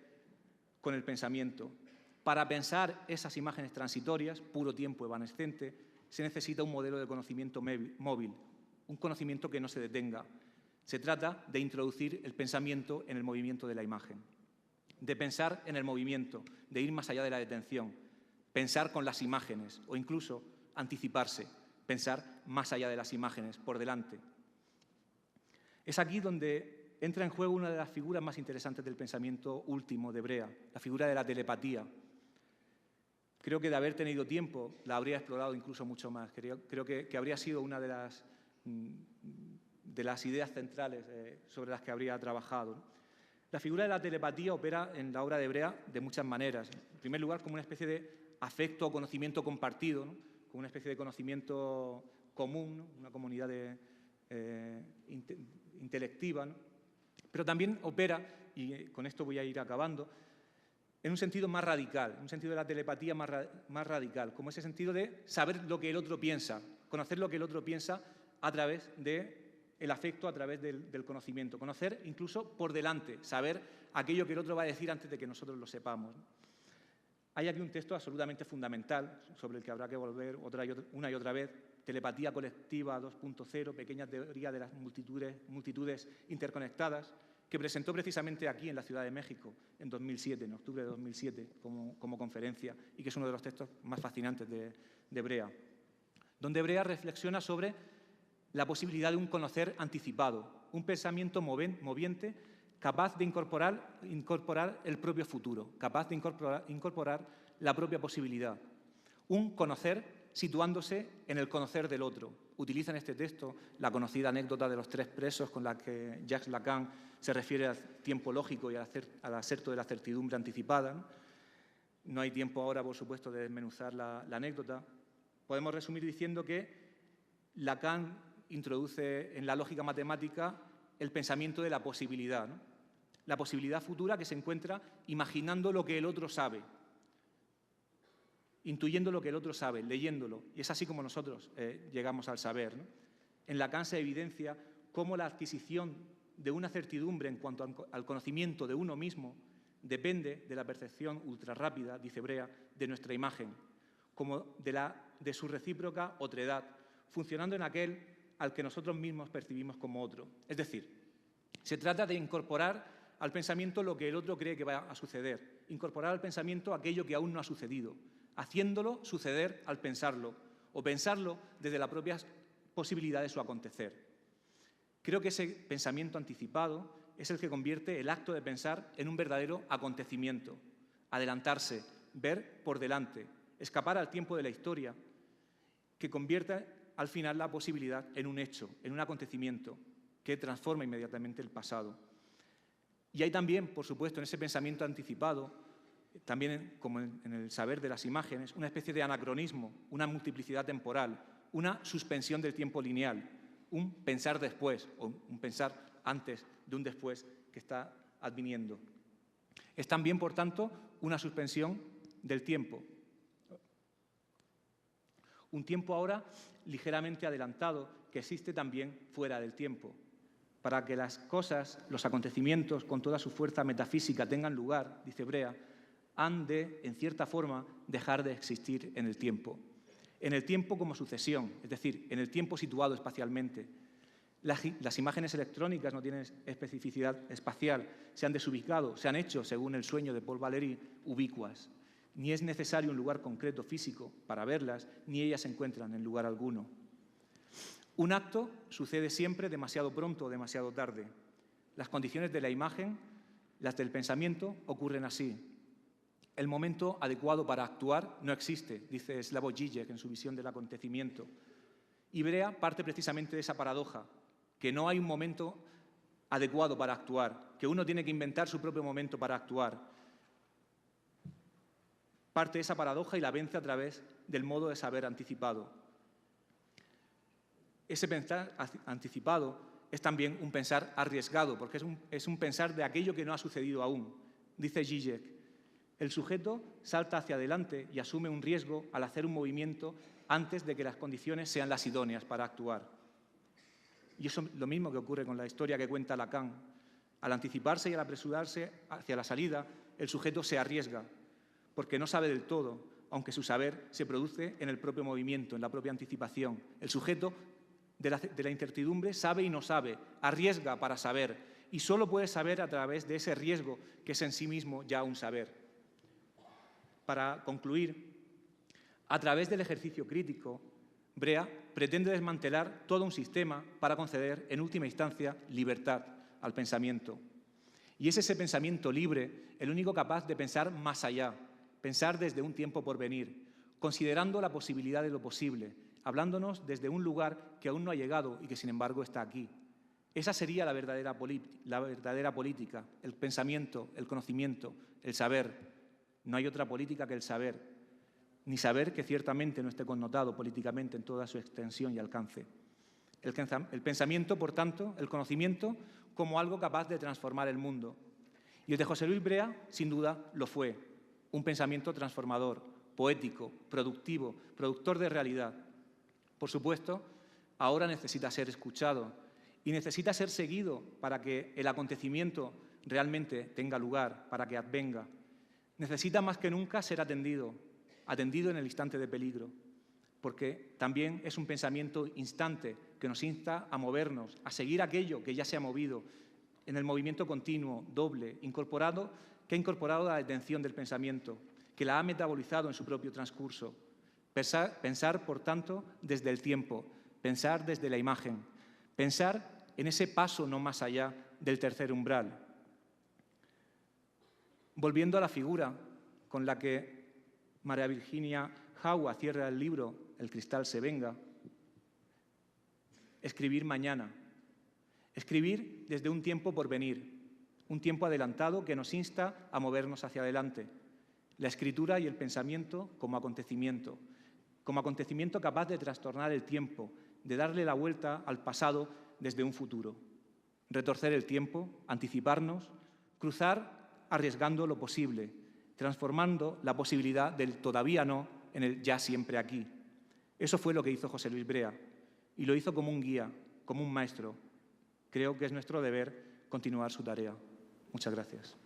con el pensamiento. Para pensar esas imágenes transitorias, puro tiempo evanescente, se necesita un modelo de conocimiento móvil, un conocimiento que no se detenga. Se trata de introducir el pensamiento en el movimiento de la imagen, de pensar en el movimiento, de ir más allá de la detención, pensar con las imágenes o incluso anticiparse, pensar más allá de las imágenes, por delante. Es aquí donde entra en juego una de las figuras más interesantes del pensamiento último de Brea, la figura de la telepatía. Creo que de haber tenido tiempo la habría explorado incluso mucho más. Creo que habría sido una de las ideas centrales sobre las que habría trabajado. La figura de la telepatía opera en la obra de Brea de muchas maneras. En primer lugar, como una especie de afecto o conocimiento compartido, ¿no? Como una especie de conocimiento común, ¿no? Una comunidad intelectiva, ¿no? Pero también opera, y con esto voy a ir acabando, en un sentido más radical, un sentido de la telepatía más radical, como ese sentido de saber lo que el otro piensa, conocer lo que el otro piensa a través del afecto, a través del conocimiento, conocer incluso por delante, saber aquello que el otro va a decir antes de que nosotros lo sepamos, ¿no? Hay aquí un texto absolutamente fundamental sobre el que habrá que volver una y otra vez, Telepatía colectiva 2.0, pequeña teoría de las multitudes interconectadas, que presentó precisamente aquí en la Ciudad de México en 2007, en octubre de 2007, como conferencia, y que es uno de los textos más fascinantes de Brea, donde Brea reflexiona sobre la posibilidad de un conocer anticipado, un pensamiento moviente capaz de incorporar el propio futuro, capaz de incorporar la propia posibilidad, un conocer situándose en el conocer del otro. Utiliza en este texto la conocida anécdota de los 3 presos con la que Jacques Lacan se refiere al tiempo lógico y al acerto de la certidumbre anticipada, ¿no? No hay tiempo ahora, por supuesto, de desmenuzar la anécdota. Podemos resumir diciendo que Lacan introduce en la lógica matemática el pensamiento de la posibilidad, ¿no? La posibilidad futura que se encuentra imaginando lo que el otro sabe, intuyendo lo que el otro sabe, leyéndolo. Y es así como nosotros llegamos al saber, ¿no? En Lacan se evidencia cómo la adquisición de una certidumbre en cuanto al conocimiento de uno mismo depende de la percepción ultrarrápida, dice Brea, de nuestra imagen, como de su recíproca otredad, funcionando en aquel al que nosotros mismos percibimos como otro. Es decir, se trata de incorporar al pensamiento lo que el otro cree que va a suceder, incorporar al pensamiento aquello que aún no ha sucedido, haciéndolo suceder al pensarlo, o pensarlo desde la propia posibilidad de su acontecer. Creo que ese pensamiento anticipado es el que convierte el acto de pensar en un verdadero acontecimiento, adelantarse, ver por delante, escapar al tiempo de la historia, que convierte al final la posibilidad en un hecho, en un acontecimiento que transforma inmediatamente el pasado. Y hay también, por supuesto, en ese pensamiento anticipado, también como en el saber de las imágenes, una especie de anacronismo, una multiplicidad temporal, una suspensión del tiempo lineal, un pensar después o un pensar antes de un después que está adviniendo. Es también, por tanto, una suspensión del tiempo. Un tiempo ahora ligeramente adelantado que existe también fuera del tiempo. Para que las cosas, los acontecimientos con toda su fuerza metafísica tengan lugar, dice Brea, han de, en cierta forma, dejar de existir en el tiempo. En el tiempo como sucesión, es decir, en el tiempo situado espacialmente. Las imágenes electrónicas no tienen especificidad espacial, se han desubicado, se han hecho, según el sueño de Paul Valéry, ubicuas. Ni es necesario un lugar concreto físico para verlas, ni ellas se encuentran en lugar alguno. Un acto sucede siempre demasiado pronto o demasiado tarde. Las condiciones de la imagen, las del pensamiento, ocurren así. el momento adecuado para actuar no existe, dice Slavoj Žižek en su visión del acontecimiento. Y Brea parte precisamente de esa paradoja, que no hay un momento adecuado para actuar, que uno tiene que inventar su propio momento para actuar. Parte de esa paradoja y la vence a través del modo de saber anticipado. Ese pensar anticipado es también un pensar arriesgado, porque es un pensar de aquello que no ha sucedido aún. Dice Žižek, el sujeto salta hacia adelante y asume un riesgo al hacer un movimiento antes de que las condiciones sean las idóneas para actuar. Y eso es lo mismo que ocurre con la historia que cuenta Lacan. Al anticiparse y al apresurarse hacia la salida, el sujeto se arriesga, porque no sabe del todo, aunque su saber se produce en el propio movimiento, en la propia anticipación. El sujeto de la incertidumbre sabe y no sabe, arriesga para saber, y solo puede saber a través de ese riesgo que es en sí mismo ya un saber. Para concluir, a través del ejercicio crítico, Brea pretende desmantelar todo un sistema para conceder, en última instancia, libertad al pensamiento. Y es ese pensamiento libre el único capaz de pensar más allá, pensar desde un tiempo por venir, considerando la posibilidad de lo posible, hablándonos desde un lugar que aún no ha llegado y que, sin embargo, está aquí. Esa sería la verdadera política, el pensamiento, el conocimiento, el saber. No hay otra política que el saber, ni saber que ciertamente no esté connotado políticamente en toda su extensión y alcance. El pensamiento, por tanto, el conocimiento, como algo capaz de transformar el mundo. Y el de José Luis Brea, sin duda, lo fue. Un pensamiento transformador, poético, productivo, productor de realidad. Por supuesto, ahora necesita ser escuchado y necesita ser seguido para que el acontecimiento realmente tenga lugar, para que advenga. Necesita más que nunca ser atendido en el instante de peligro, porque también es un pensamiento instante que nos insta a movernos, a seguir aquello que ya se ha movido en el movimiento continuo, doble, que ha incorporado la detención del pensamiento, que la ha metabolizado en su propio transcurso. Pensar, por tanto, desde el tiempo, pensar desde la imagen, pensar en ese paso no más allá del tercer umbral. Volviendo a la figura con la que María Virginia Jaua cierra el libro El cristal se venga, escribir mañana, escribir desde un tiempo por venir, un tiempo adelantado que nos insta a movernos hacia adelante, la escritura y el pensamiento como acontecimiento capaz de trastornar el tiempo, de darle la vuelta al pasado desde un futuro, retorcer el tiempo, anticiparnos, cruzar arriesgando lo posible, transformando la posibilidad del todavía no en el ya siempre aquí. Eso fue lo que hizo José Luis Brea, y lo hizo como un guía, como un maestro. Creo que es nuestro deber continuar su tarea. Muchas gracias.